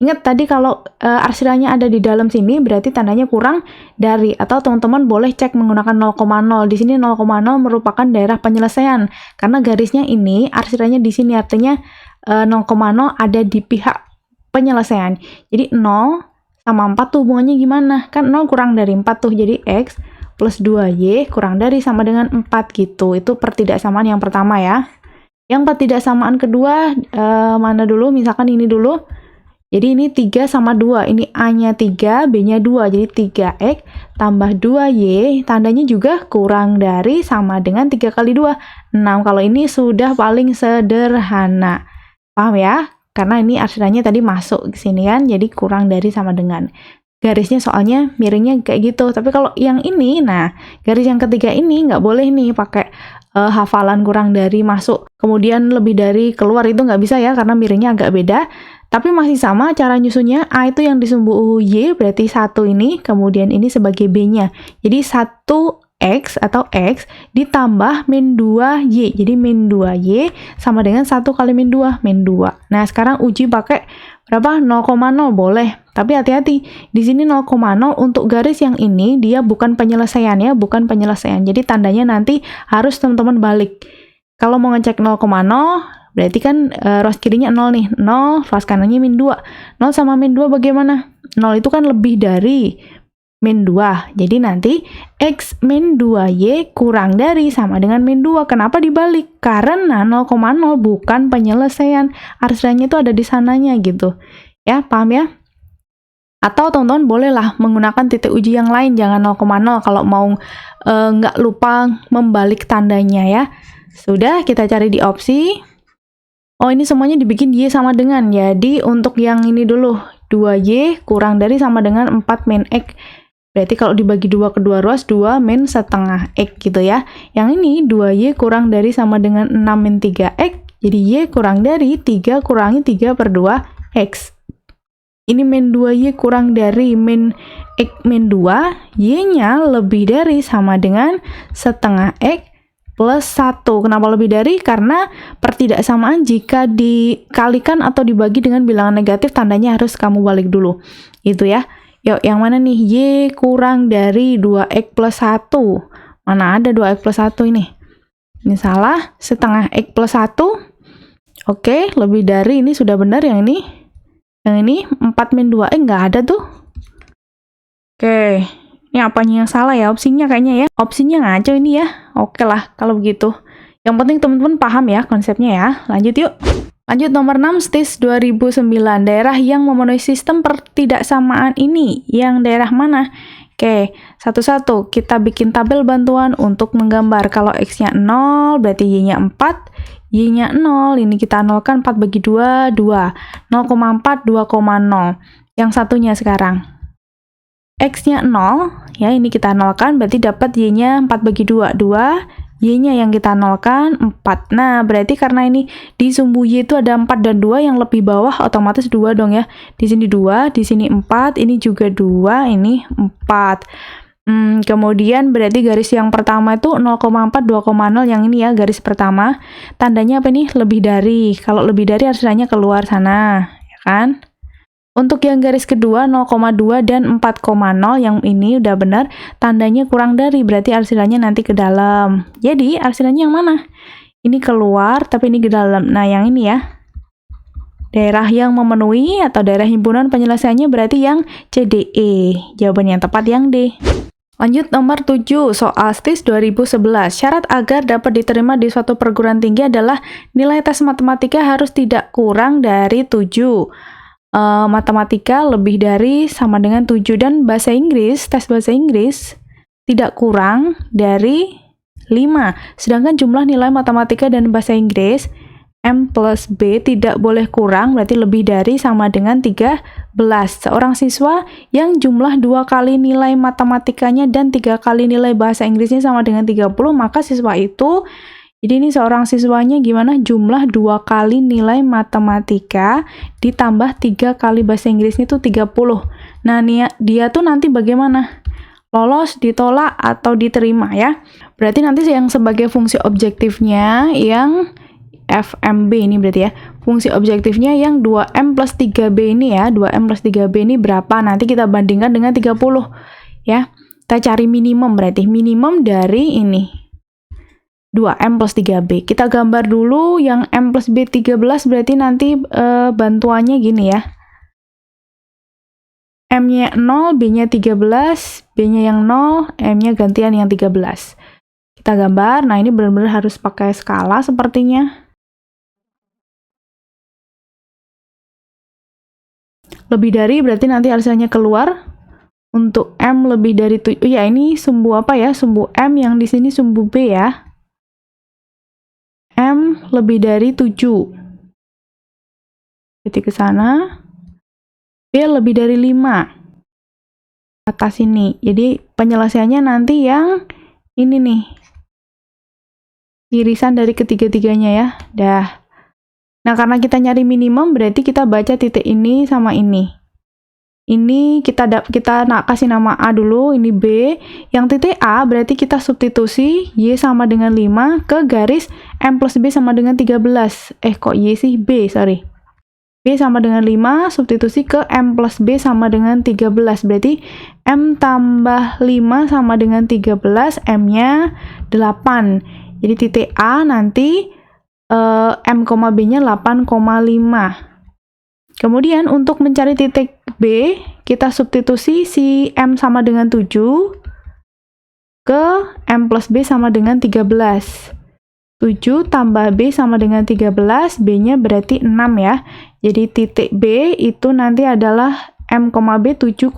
Ingat tadi kalau arsirannya ada di dalam sini, berarti tandanya kurang dari. Atau teman-teman boleh cek menggunakan 0,0. Di sini 0,0 merupakan daerah penyelesaian. Karena garisnya ini, arsirannya di sini, artinya 0,0 ada di pihak penyelesaian. Jadi 0 sama 4 tuh hubungannya gimana? Kan 0 kurang dari 4 tuh, jadi X plus 2Y kurang dari sama dengan 4 gitu. Itu pertidaksamaan yang pertama ya. Yang pertidaksamaan kedua, mana dulu? Misalkan ini dulu. Jadi ini 3 sama 2. Ini A-nya 3, B-nya 2. Jadi 3X tambah 2Y, tandanya juga kurang dari sama dengan 3 kali 2. 6. Kalau ini sudah paling sederhana. Paham ya? Karena ini arsirannya tadi masuk ke sini kan, jadi kurang dari sama dengan. Garisnya soalnya miringnya kayak gitu. Tapi kalau yang ini, nah garis yang ketiga ini nggak boleh nih pakai hafalan kurang dari masuk, kemudian lebih dari keluar, itu nggak bisa ya, karena miringnya agak beda. Tapi masih sama cara nyusunnya. A itu yang disumbu Y, berarti 1 ini, kemudian ini sebagai B-nya. Jadi 1X atau X ditambah min 2Y. Jadi min 2Y sama dengan 1 kali min 2, min 2. Nah, sekarang uji pakai berapa? 0,0 boleh. Tapi hati-hati, di sini 0,0 untuk garis yang ini dia bukan penyelesaian ya, bukan penyelesaian. Jadi tandanya nanti harus teman-teman balik. Kalau mau ngecek 0,0, berarti kan ruas kirinya 0 nih. 0, ruas kanannya min 2. 0 sama min 2 bagaimana? 0 itu kan lebih dari min 2. Jadi nanti X min 2Y kurang dari sama dengan min 2. Kenapa dibalik? Karena 0,0 bukan penyelesaian. Arsirannya itu ada di sananya gitu. Ya, paham ya? Atau teman-teman bolehlah menggunakan titik uji yang lain, jangan 0,0 kalau mau nggak lupa membalik tandanya ya. Sudah, kita cari di opsi. Oh, ini semuanya dibikin Y sama dengan. Jadi untuk yang ini dulu, 2Y kurang dari sama dengan 4 min X. Berarti kalau dibagi 2 kedua ruas, 2 min setengah X gitu ya. Yang ini 2Y kurang dari sama dengan 6 min 3X. Jadi Y kurang dari 3 kurangi 3 per 2 X. Ini min 2Y kurang dari min X min 2, Y-nya lebih dari sama dengan setengah X plus 1. Kenapa lebih dari? Karena pertidaksamaan jika dikalikan atau dibagi dengan bilangan negatif, tandanya harus kamu balik dulu. Itu ya. Yuk, yang mana nih? Y kurang dari 2X plus 1. Mana ada 2X plus 1 ini? Ini salah. Setengah X plus 1. Oke, lebih dari, ini sudah benar yang ini. Yang ini 4 min 2, nggak ada tuh. Oke, ini apanya yang salah ya? Opsinya kayaknya ya. Opsinya ngaco ini ya. Oke lah, kalau begitu. Yang penting teman-teman paham ya konsepnya ya. Lanjut yuk. Lanjut nomor 6, STIS 2009. Daerah yang memenuhi sistem pertidaksamaan ini. Yang daerah mana? Oke, satu-satu. Kita bikin tabel bantuan untuk menggambar. Kalau X-nya 0, berarti Y-nya 4. Y-nya 0, ini kita nolkan, 4 bagi 2, 2. 0,4, 2,0. Yang satunya sekarang. X-nya 0, ya ini kita nolkan, berarti dapat Y-nya 4 bagi 2, 2. Y-nya yang kita nolkan, 4. Nah, berarti karena ini di sumbu Y itu ada 4 dan 2, yang lebih bawah otomatis 2 dong ya. Di sini 2, di sini 4, ini juga 2, ini 4. Kemudian berarti garis yang pertama itu 0,4, 2,0 yang ini ya, garis pertama. Tandanya apa nih? Lebih dari. Kalau lebih dari arsirannya keluar sana, ya kan? Untuk yang garis kedua 0,2 dan 4,0 yang ini udah benar, tandanya kurang dari, berarti arsirannya nanti ke dalam. Jadi arsirannya yang mana? Ini keluar tapi ini ke dalam. Nah, yang ini ya. Daerah yang memenuhi atau daerah himpunan penyelesaiannya berarti yang CDE. Jawaban yang tepat yang D. Lanjut nomor 7, soal STIS 2011. Syarat agar dapat diterima di suatu perguruan tinggi adalah nilai tes matematika harus tidak kurang dari 7. Matematika lebih dari sama dengan 7, dan bahasa Inggris, tes bahasa Inggris tidak kurang dari 5. Sedangkan jumlah nilai matematika dan bahasa Inggris M plus B tidak boleh kurang, berarti lebih dari sama dengan 13. Seorang siswa yang jumlah 2 kali nilai matematikanya dan 3 kali nilai bahasa Inggrisnya sama dengan 30, maka siswa itu, jadi ini seorang siswanya gimana? Jumlah 2 kali nilai matematika ditambah 3 kali bahasa Inggrisnya itu 30. Nah, dia tuh nanti bagaimana? Lolos, ditolak, atau diterima ya? Berarti nanti yang sebagai fungsi objektifnya yang FMB ini berarti ya. Fungsi objektifnya yang 2M plus 3B ini ya. 2M plus 3B ini berapa? Nanti kita bandingkan dengan 30 ya. Kita cari minimum, berarti minimum dari ini 2M plus 3B. Kita gambar dulu yang M plus B 13, berarti nanti bantuannya gini ya. M-nya 0, B-nya 13, B-nya yang 0, M-nya gantian yang 13. Kita gambar, nah ini benar-benar harus pakai skala sepertinya. Lebih dari berarti nanti hasilnya keluar. Untuk M lebih dari 7, ya ini sumbu apa ya? Sumbu M, yang di sini sumbu B ya. M lebih dari 7. Berarti ke sana. B lebih dari 5. Atas ini. Jadi penyelesaiannya nanti yang ini nih. Irisan dari ketiga-tiganya ya. Dah. Nah, karena kita nyari minimum, berarti kita baca titik ini sama ini. Ini kita kasih nama A dulu, ini B. Yang titik A berarti kita substitusi Y sama dengan 5 ke garis M plus B sama dengan 13. Kok Y sih? B, sorry. B sama dengan 5, substitusi ke M plus B sama dengan 13. Berarti M tambah 5 sama dengan 13, M-nya 8. Jadi titik A nanti M, B-nya 8,5. Kemudian untuk mencari titik B, kita substitusi si M sama dengan 7 ke M plus B sama dengan 13. 7 tambah B sama dengan 13, B-nya berarti 6 ya. Jadi titik B itu nanti adalah M, B 7,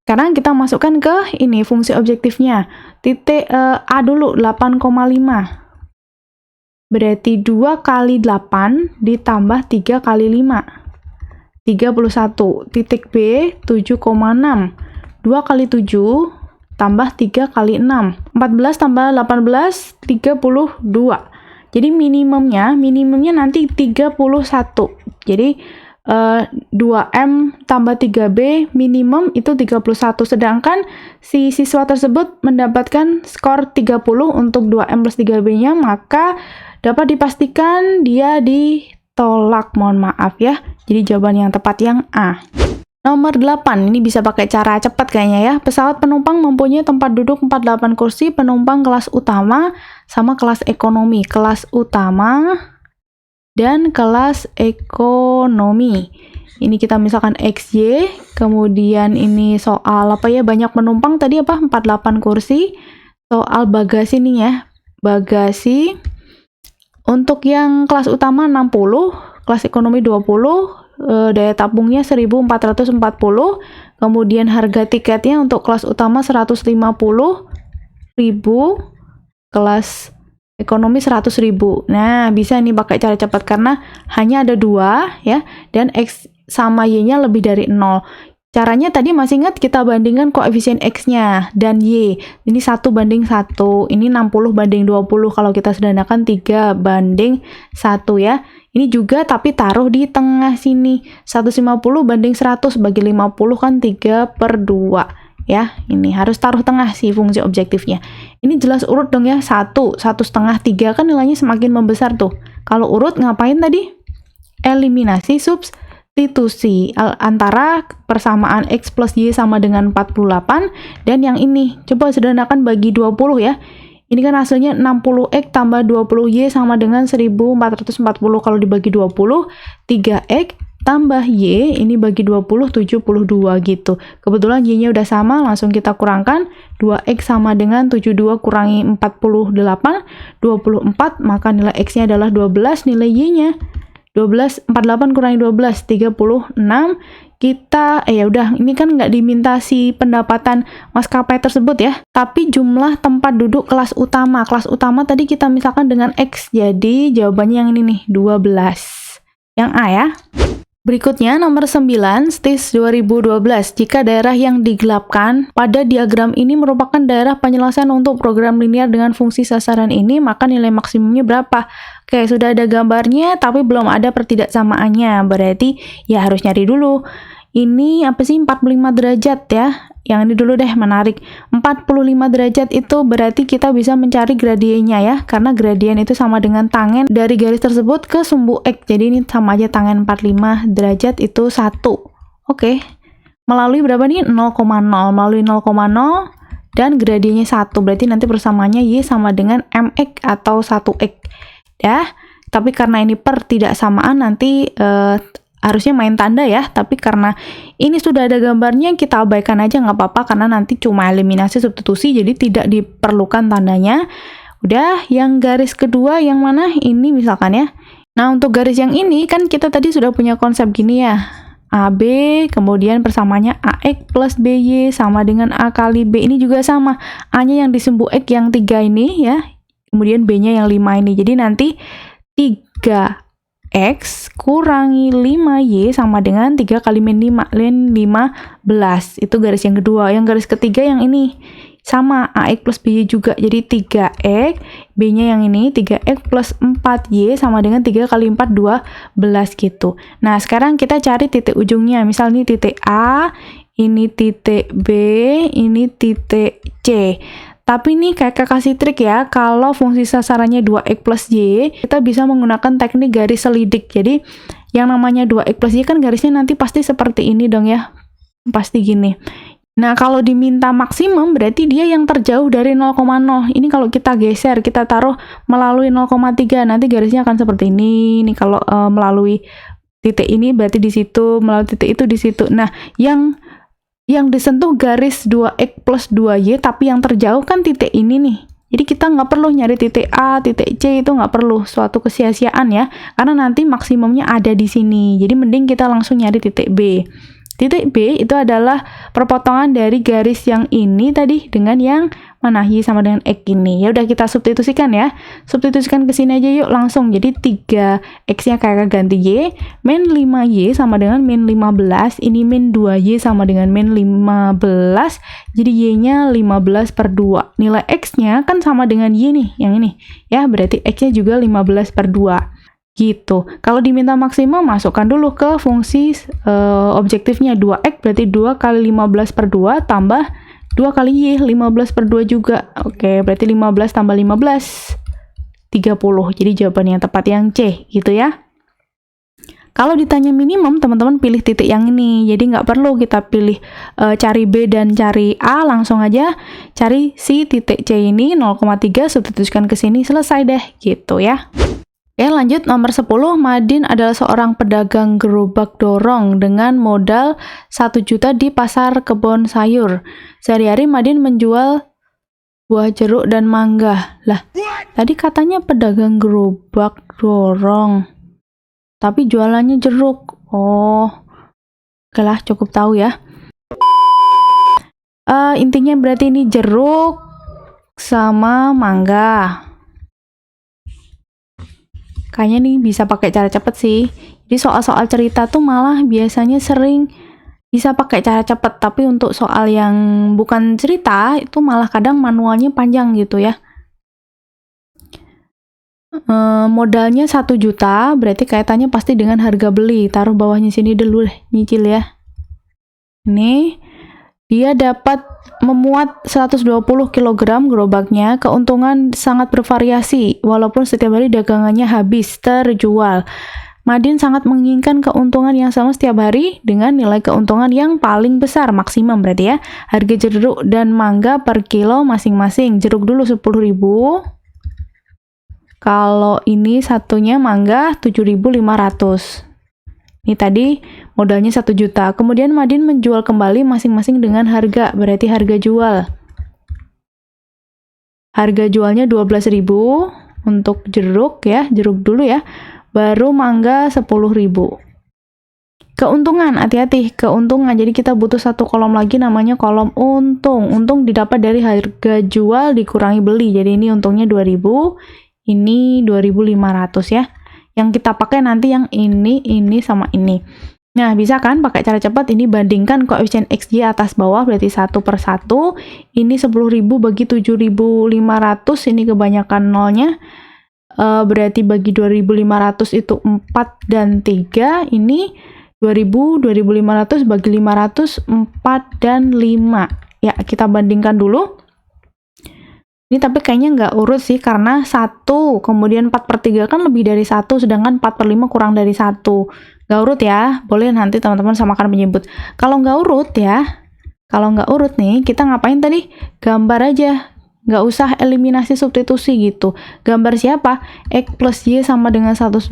sekarang kita masukkan ke ini fungsi objektifnya. Titik A dulu 8,5. Berarti 2 kali 8 ditambah 3 kali 5. 31. Titik B 7,6. 2 kali 7 tambah 3 kali 6. 14 tambah 18, 32. Jadi minimumnya nanti 31. Jadi 2M tambah 3B minimum itu 31. Sedangkan si siswa tersebut mendapatkan skor 30 untuk 2M plus 3B-nya, maka dapat dipastikan dia ditolak. Mohon maaf ya. Jadi jawaban yang tepat yang A. Nomor 8, ini bisa pakai cara cepat kayaknya ya. Pesawat penumpang mempunyai tempat duduk 48 kursi, penumpang kelas utama sama kelas ekonomi. Kelas utama dan kelas ekonomi. Ini kita misalkan XY, kemudian ini soal apa ya, banyak penumpang tadi apa, 48 kursi. Soal bagasi nih ya, bagasi. Untuk yang kelas utama 60, kelas ekonomi 20, daya tabungnya 1440, kemudian harga tiketnya untuk kelas utama 150.000, kelas ekonomi 100.000. Nah, bisa nih pakai cara cepat karena hanya ada 2 ya, dan X sama Y-nya lebih dari 0. Caranya tadi masih ingat kita bandingkan koefisien X-nya dan Y. Ini 1 banding 1, ini 60 banding 20 kalau kita sederhanakan 3 banding 1 ya. Ini juga tapi taruh di tengah sini. 150 banding 100 bagi 50 kan 3/2 ya. Ini harus taruh tengah sih fungsi objektifnya. Ini jelas urut dong ya. 1, 1/2, 3 kan nilainya semakin membesar tuh. Kalau urut ngapain tadi? Eliminasi substitusi antara persamaan X plus Y sama dengan 48 dan yang ini. Coba sederhanakan bagi 20 ya. Ini kan hasilnya 60X tambah 20Y sama dengan 1440. Kalau dibagi 20, 3X tambah Y, ini bagi 20, 72 gitu. Kebetulan Y-nya udah sama, langsung kita kurangkan. 2X sama dengan 72 kurangi 48, 24, maka nilai X-nya adalah 12, nilai Y-nya 12, 48 kurangi 12, 36. Kita ya udah, ini kan nggak diminta si pendapatan maskapai tersebut ya, tapi jumlah tempat duduk kelas utama. Kelas utama tadi kita misalkan dengan X, jadi jawabannya yang ini nih, 12. Yang A ya. Berikutnya nomor 9, STIS 2012. Jika daerah yang digelapkan pada diagram ini merupakan daerah penyelesaian untuk program linear dengan fungsi sasaran ini, maka nilai maksimumnya berapa? Oke, sudah ada gambarnya tapi belum ada pertidaksamaannya. Berarti ya harus nyari dulu. Ini apa sih 45 derajat ya? Yang ini dulu deh, menarik. 45 derajat itu berarti kita bisa mencari gradiennya ya, karena gradien itu sama dengan tangen dari garis tersebut ke sumbu X. Jadi ini sama aja, tangen 45 derajat itu 1. Oke. Melalui berapa nih? 0,0. Melalui 0,0 dan gradiennya 1. Berarti nanti persamaannya Y sama dengan MX atau 1X. Ya. Tapi karena ini pertidaksamaan nanti harusnya main tanda ya, tapi karena ini sudah ada gambarnya, kita abaikan aja nggak apa-apa, karena nanti cuma eliminasi substitusi, jadi tidak diperlukan tandanya. Udah, yang garis kedua yang mana? Ini misalkan ya. Nah, untuk garis yang ini, kan kita tadi sudah punya konsep gini ya. AB, kemudian persamanya AX plus BY sama dengan A kali B. Ini juga sama. A-nya yang disumbu X yang 3 ini ya, kemudian B-nya yang 5 ini. Jadi nanti 3X kurangi 5Y sama dengan 3 kali min 5, min 15. Itu garis yang kedua. Yang garis ketiga yang ini. Sama, AX plus BY juga. Jadi 3X, B-nya yang ini, 3X plus 4Y sama dengan 3 kali 4, 12 gitu. Nah, sekarang kita cari titik ujungnya. Misal ini titik A, ini titik B, ini titik C. Tapi nih kakak kasih trik ya, kalau fungsi sasarannya 2X plus Y, kita bisa menggunakan teknik garis selidik. Jadi, yang namanya 2X plus Y kan garisnya nanti pasti seperti ini dong ya. Pasti gini. Nah, kalau diminta maksimum, berarti dia yang terjauh dari 0,0. Ini kalau kita geser, kita taruh melalui 0,3, nanti garisnya akan seperti ini. Ini kalau melalui titik ini, berarti di situ, melalui titik itu di situ. Nah, yang disentuh garis 2X plus 2Y, tapi yang terjauh kan titik ini nih. Jadi kita nggak perlu nyari titik A, titik C, itu nggak perlu, suatu kesia-siaan ya. Karena nanti maksimumnya ada di sini. Jadi mending kita langsung nyari titik B. Titik B itu adalah perpotongan dari garis yang ini tadi dengan yang mana? Y sama dengan X ini. Ya udah kita substitusikan ya. Substitusikan ke sini aja yuk langsung. Jadi 3X-nya kakak ganti Y, min 5Y sama dengan min 15. Ini min 2Y sama dengan min 15. Jadi Y-nya 15 per 2. Nilai X-nya kan sama dengan Y nih, yang ini. Ya, berarti X-nya juga 15 per 2. Gitu. Kalau diminta maksimum, masukkan dulu ke fungsi objektifnya 2X, berarti 2 kali 15 per 2 tambah 2 kali Y, 15 per 2 juga. Oke, berarti 15 tambah 15, 30. Jadi jawaban yang tepat yang C, gitu ya. Kalau ditanya minimum, teman-teman pilih titik yang ini. Jadi nggak perlu kita pilih cari B dan cari A, langsung aja cari si titik C ini, 0,3, substitusikan ke sini, selesai deh, gitu ya. Oke, lanjut nomor 10. Madin adalah seorang pedagang gerobak dorong dengan modal 1 juta di pasar kebun sayur. Sehari-hari Madin menjual buah jeruk dan mangga. Lah, tadi katanya pedagang gerobak dorong, tapi jualannya jeruk. Oh, oke lah, cukup tahu ya. Intinya berarti ini jeruk sama mangga. Kayaknya nih bisa pakai cara cepet sih. Jadi soal-soal cerita tuh malah biasanya sering bisa pakai cara cepet. Tapi untuk soal yang bukan cerita, itu malah kadang manualnya panjang gitu ya. Modalnya 1 juta, berarti kaitannya pasti dengan harga beli. Taruh bawahnya sini dulu deh, nyicil ya. Ini, dia dapat memuat 120 kg gerobaknya, keuntungan sangat bervariasi, walaupun setiap hari dagangannya habis terjual. Madin sangat menginginkan keuntungan yang sama setiap hari dengan nilai keuntungan yang paling besar, maksimum berarti ya. Harga jeruk dan mangga per kilo masing-masing. Jeruk dulu 10.000. Kalau ini satunya mangga 7.500. Ini tadi modalnya 1 juta. Kemudian Madin menjual kembali masing-masing dengan harga, berarti harga jual. Harga jualnya 12.000 untuk jeruk ya, jeruk dulu ya. Baru mangga 10.000. Keuntungan, hati-hati, keuntungan. Jadi kita butuh satu kolom lagi namanya kolom untung. Untung didapat dari harga jual dikurangi beli. Jadi ini untungnya 2.000, ini 2.500 ya. Yang kita pakai nanti yang ini sama ini. Nah, bisa kan pakai cara cepat ini bandingkan koefisien XY atas bawah berarti 1 per 1. Ini 10.000 bagi 7.500, ini kebanyakan nolnya. Berarti bagi 2.500 itu 4 dan 3. Ini 2.500 bagi 500, 4 dan 5. Ya, kita bandingkan dulu. Ini tapi kayaknya nggak urut sih, karena 1, kemudian 4 per 3 kan lebih dari 1, sedangkan 4 per 5 kurang dari 1. Nggak urut ya, boleh nanti teman-teman samakan penyebut. Kalau nggak urut ya, kalau nggak urut nih, kita ngapain tadi? Gambar aja. nggak usah eliminasi substitusi gitu. Gambar siapa? X plus Y sama dengan 120,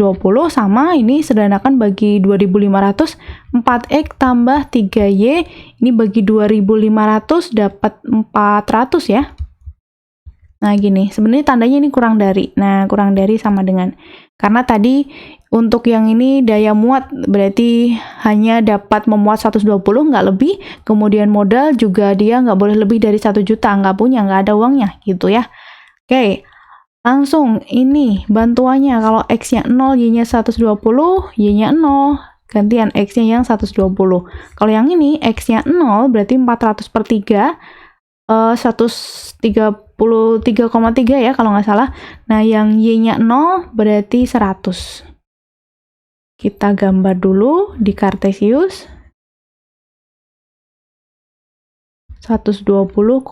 sama ini sederhanakan bagi 2500, 4X tambah 3Y, ini bagi 2500 dapat 400 ya. Nah gini, sebenarnya tandanya ini kurang dari. Nah kurang dari sama dengan, karena tadi untuk yang ini daya muat berarti hanya dapat memuat 120, nggak lebih. Kemudian modal juga dia nggak boleh lebih dari 1 juta, nggak punya, nggak ada uangnya gitu ya. Oke, langsung ini bantuannya, kalau X-nya 0, Y-nya 120, Y-nya 0, gantian X-nya yang 120. Kalau yang ini X-nya 0 berarti 400 per 3, 133,3 ya kalau nggak salah. Nah yang Y-nya 0 berarti 100. Kita gambar dulu di Cartesius. 120,120,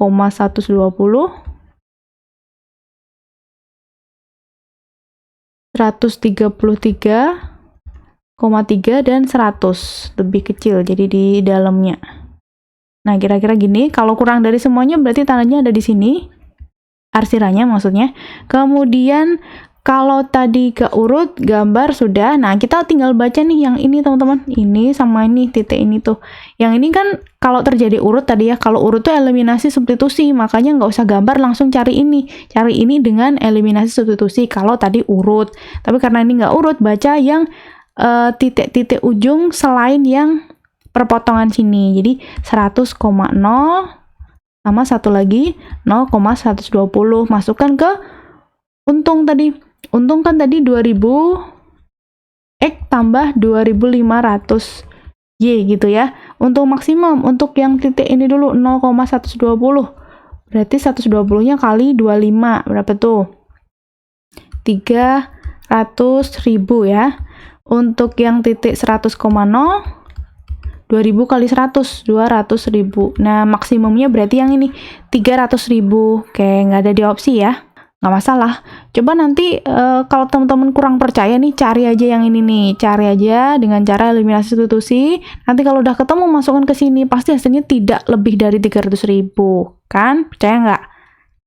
133,3 dan 100, lebih kecil jadi di dalamnya. Nah, kira-kira gini, kalau kurang dari semuanya berarti tandanya ada di sini, arsiranya maksudnya. Kemudian, kalau tadi keurut, gambar sudah. Nah, kita tinggal baca nih yang ini, teman-teman. Ini sama ini, titik ini tuh. Yang ini kan kalau terjadi urut tadi ya, kalau urut tuh eliminasi substitusi, makanya nggak usah gambar, langsung cari ini. Cari ini dengan eliminasi substitusi, kalau tadi urut. Tapi karena ini nggak urut, baca yang titik-titik ujung selain yang perpotongan sini. Jadi 100,0 sama satu lagi 0,120, masukkan ke untung tadi. Untung kan tadi 2000 X tambah 2500 Y gitu ya. Untung maksimum untuk yang titik ini dulu 0,120. Berarti 120-nya kali 25 berapa tuh? 300.000 ya. Untuk yang titik 100,0, 2000 kali 100, 200.000. Nah, maksimumnya berarti yang ini, 300.000. Oke, nggak ada di opsi ya. Nggak masalah. Coba nanti kalau teman-teman kurang percaya nih, cari aja yang ini nih. Cari aja dengan cara eliminasi substitusi. Nanti kalau udah ketemu, masukkan ke sini. Pasti hasilnya tidak lebih dari 300.000. Kan? Percaya nggak?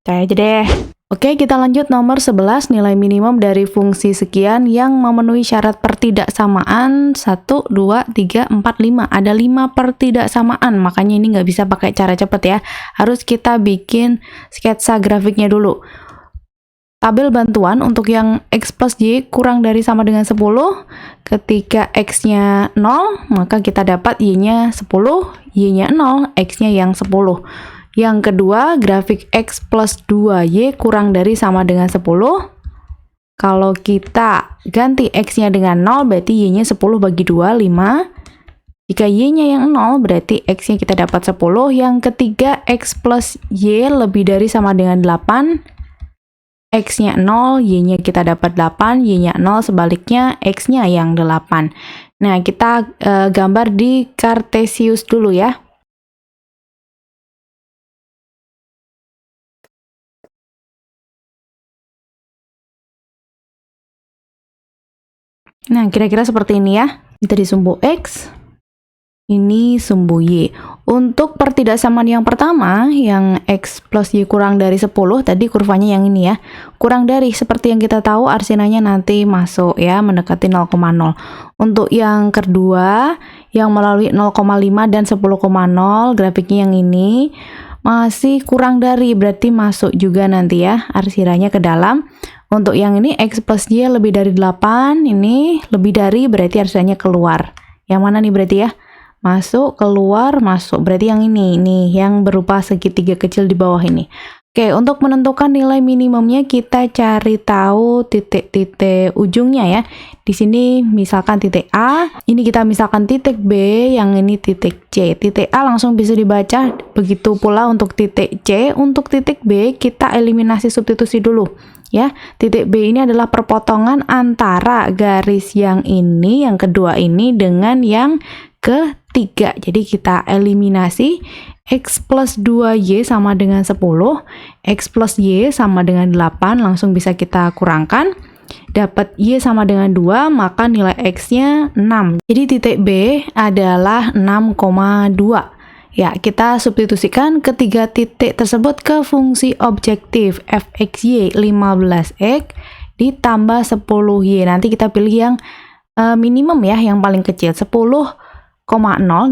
Percaya aja deh. Oke, kita lanjut nomor 11, nilai minimum dari fungsi sekian yang memenuhi syarat pertidaksamaan 1, 2, 3, 4, 5. Ada 5 pertidaksamaan, makanya ini nggak bisa pakai cara cepat ya. Harus kita bikin sketsa grafiknya dulu. Tabel bantuan untuk yang X plus Y kurang dari sama dengan 10. Ketika X-nya 0, maka kita dapat Y-nya 10, Y-nya 0, X-nya yang 10. Yang kedua, grafik X plus 2Y kurang dari sama dengan 10. Kalau kita ganti X-nya dengan 0, berarti Y-nya 10 bagi 2, 5. Jika Y-nya yang 0, berarti X-nya kita dapat 10. Yang ketiga, X plus Y lebih dari sama dengan 8. X-nya 0, Y-nya kita dapat 8. Y-nya 0, sebaliknya X-nya yang 8. Nah, kita gambar di Cartesius dulu ya. Nah, kira-kira seperti ini ya. Ini tadi sumbu X, ini sumbu Y. Untuk pertidaksamaan yang pertama, yang X plus Y kurang dari 10, tadi kurvanya yang ini ya. Kurang dari, seperti yang kita tahu, arsinanya nanti masuk ya, mendekati 0,0. Untuk yang kedua, yang melalui 0,5 dan 10,0, grafiknya yang ini, masih kurang dari, berarti masuk juga nanti ya, arsinanya ke dalam. Untuk yang ini X plus Y lebih dari 8, ini lebih dari berarti harusnya keluar. Yang mana nih berarti ya? Masuk, keluar, masuk. Berarti yang ini yang berupa segitiga kecil di bawah ini. Oke, untuk menentukan nilai minimumnya kita cari tahu titik-titik ujungnya ya. Di sini misalkan titik A, ini kita misalkan titik B, yang ini titik C. Titik A langsung bisa dibaca, begitu pula untuk titik C. Untuk titik B kita eliminasi substitusi dulu. Ya, titik B ini adalah perpotongan antara garis yang ini, yang kedua ini dengan yang ketiga. Jadi kita eliminasi. X plus 2Y sama dengan 10, X plus Y sama dengan 8, langsung bisa kita kurangkan. Dapat Y sama dengan 2, maka nilai X-nya 6. Jadi titik B adalah 6,2. Ya, kita substitusikan ketiga titik tersebut ke fungsi objektif fxy 15x ditambah 10y. Nanti kita pilih yang minimum ya, yang paling kecil 10,0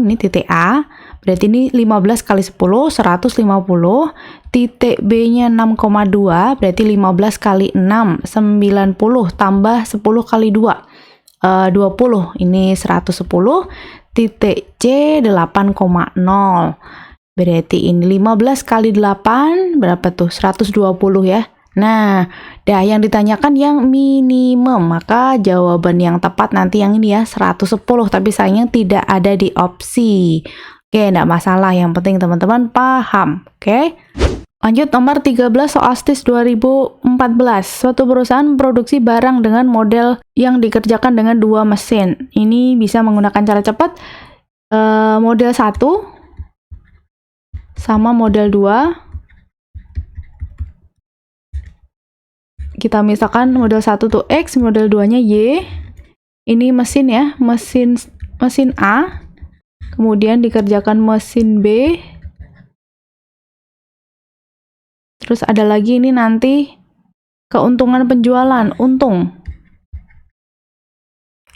ini titik A, berarti ini 15 kali 10, 150, titik B-nya 6,2, berarti 15 kali 6, 90, tambah 10 kali 2, 20, ini 110, titik C 8,0, berarti ini 15 kali 8, berapa tuh? 120 ya. Nah, yang ditanyakan yang minimum, maka jawaban yang tepat nanti yang ini ya, 110, tapi sayangnya tidak ada di opsi. Oke, enggak masalah, yang penting teman-teman paham. Oke. Lanjut nomor 13 soal STIS 2014. Suatu perusahaan memproduksi barang dengan model yang dikerjakan dengan 2 mesin. Ini bisa menggunakan cara cepat. Model 1 sama model 2. Kita misalkan model 1 tuh X, model 2-nya Y. Ini mesin ya, mesin A. Kemudian dikerjakan mesin B. Terus ada lagi ini nanti keuntungan penjualan, untung.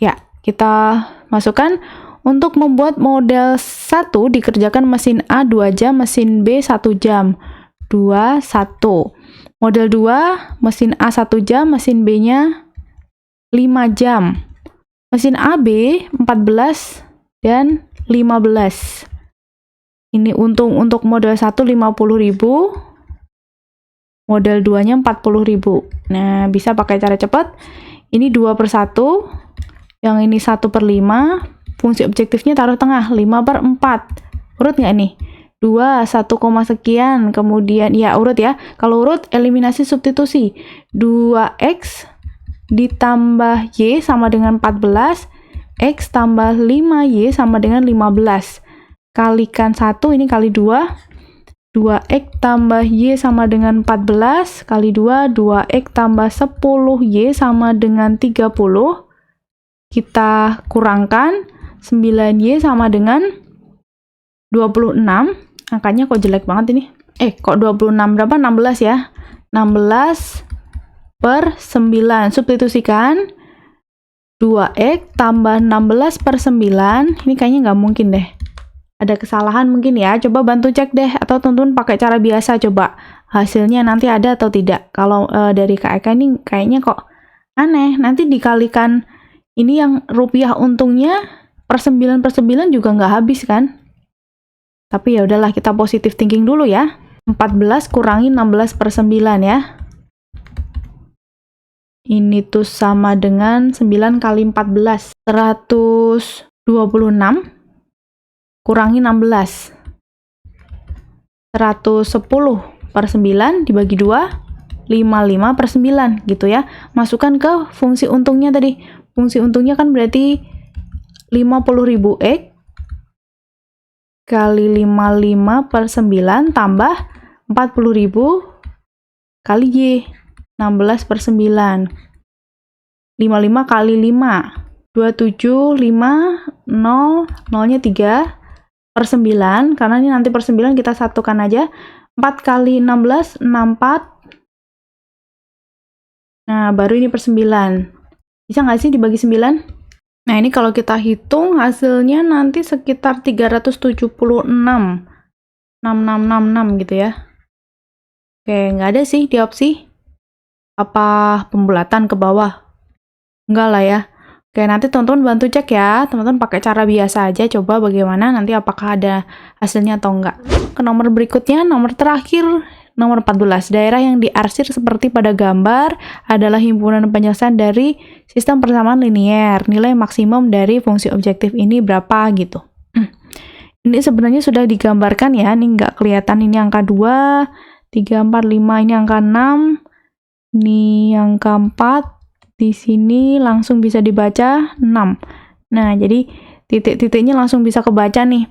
Ya, kita masukkan untuk membuat model 1 dikerjakan mesin A 2 jam, mesin B 1 jam. 2, 1. Model 2, mesin A 1 jam, mesin B-nya 5 jam. Mesin AB 14 dan 15. Ini untung untuk model 1 50.000. Model 2-nya 40.000. Nah, bisa pakai cara cepat. Ini 2/1. Yang ini 1/5. Fungsi objektifnya taruh tengah, 5/4. Urut nggak nih? 2, 1, sekian, kemudian ya urut ya. Kalau urut, eliminasi substitusi. 2x ditambah y sama dengan 14, x tambah 5y sama dengan 15. Kalikan 1, ini kali 2. 2x tambah y sama dengan 14, kali 2, 2x tambah 10y sama dengan 30. Kita kurangkan, 9y sama dengan 26. Angkanya kok jelek banget ini. Kok 26 berapa? 16 ya. 16/9. Substitusikan 2x tambah 16/9. Ini kayaknya nggak mungkin deh. Ada kesalahan mungkin ya. Coba bantu cek deh. Atau teman-teman pakai cara biasa coba. Hasilnya nanti ada atau tidak. Kalau dari Kak Eka ini kayaknya kok aneh. Nanti dikalikan ini yang rupiah untungnya per 9/9 juga nggak habis kan. Tapi ya udahlah, kita positif thinking dulu ya. 14 kurangi 16/9 ya. Ini tuh sama dengan 9 kali 14. 126 kurangi 16. 110/9 dibagi 2. 55/9 gitu ya. Masukkan ke fungsi untungnya tadi. Fungsi untungnya kan berarti 50.000 X kali 55/9 tambah 40.000 kali Y, 16/9. 55 kali 5, 27, 5, 0, 0-nya 3/9, karena ini nanti per 9 kita satukan aja. 4 kali 16, 64. Nah, baru ini per 9. Bisa nggak sih dibagi 9? Nah, ini kalau kita hitung hasilnya nanti sekitar 376. 6666 gitu ya. Oke, nggak ada sih di opsi. Apa pembulatan ke bawah? Enggak lah ya. Oke, nanti teman-teman bantu cek ya. Teman-teman pakai cara biasa aja, coba bagaimana nanti apakah ada hasilnya atau enggak. Ke nomor berikutnya, nomor terakhir, nomor 14. Daerah yang diarsir seperti pada gambar adalah himpunan penyelesaian dari sistem persamaan linier. Nilai maksimum dari fungsi objektif ini berapa gitu. Ini sebenarnya sudah digambarkan ya. Ini nggak kelihatan, ini angka 2, 3, 4, 5, ini angka 6. Ini angka 4. Di sini langsung bisa dibaca 6. Nah, jadi titik-titiknya langsung bisa kebaca nih.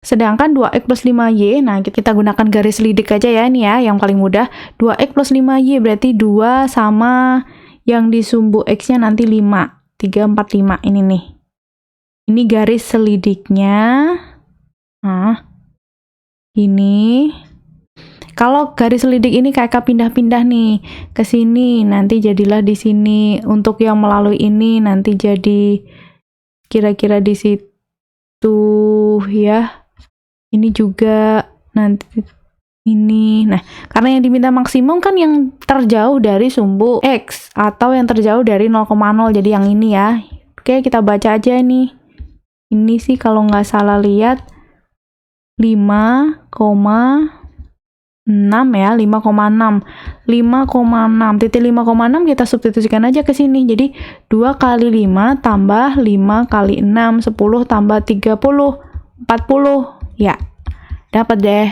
Sedangkan 2x plus 5y, nah kita gunakan garis lidik aja ya, ini ya, yang paling mudah. 2x plus 5y berarti 2 sama yang di sumbu x-nya nanti 5. 3, 4, 5, ini nih. Ini garis selidiknya. Nah, Ini. Kalau garis lidik ini kayak pindah-pindah nih ke sini, nanti jadilah di sini. Untuk yang melalui ini nanti jadi kira-kira di situ ya. Ini juga nanti ini. Nah, karena yang diminta maksimum kan yang terjauh dari sumbu X atau yang terjauh dari 0,0. Jadi yang ini ya. Oke, kita baca aja nih. Ini sih kalau nggak salah lihat 5,6 ya, 5,6. 5,6. Titik 5,6 kita substitusikan aja ke sini. Jadi 2 kali 5 tambah 5 kali 6, 10 tambah 30, 40. Ya, dapat deh.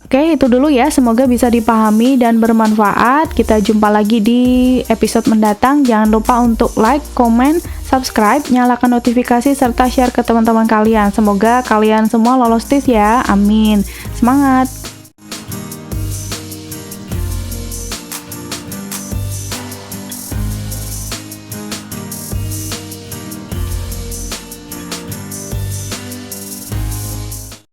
Oke, itu dulu ya. Semoga bisa dipahami dan bermanfaat. Kita jumpa lagi di episode mendatang. Jangan lupa untuk like, komen, subscribe, nyalakan notifikasi, serta share ke teman-teman kalian. Semoga kalian semua lolos tes ya. Amin. Semangat!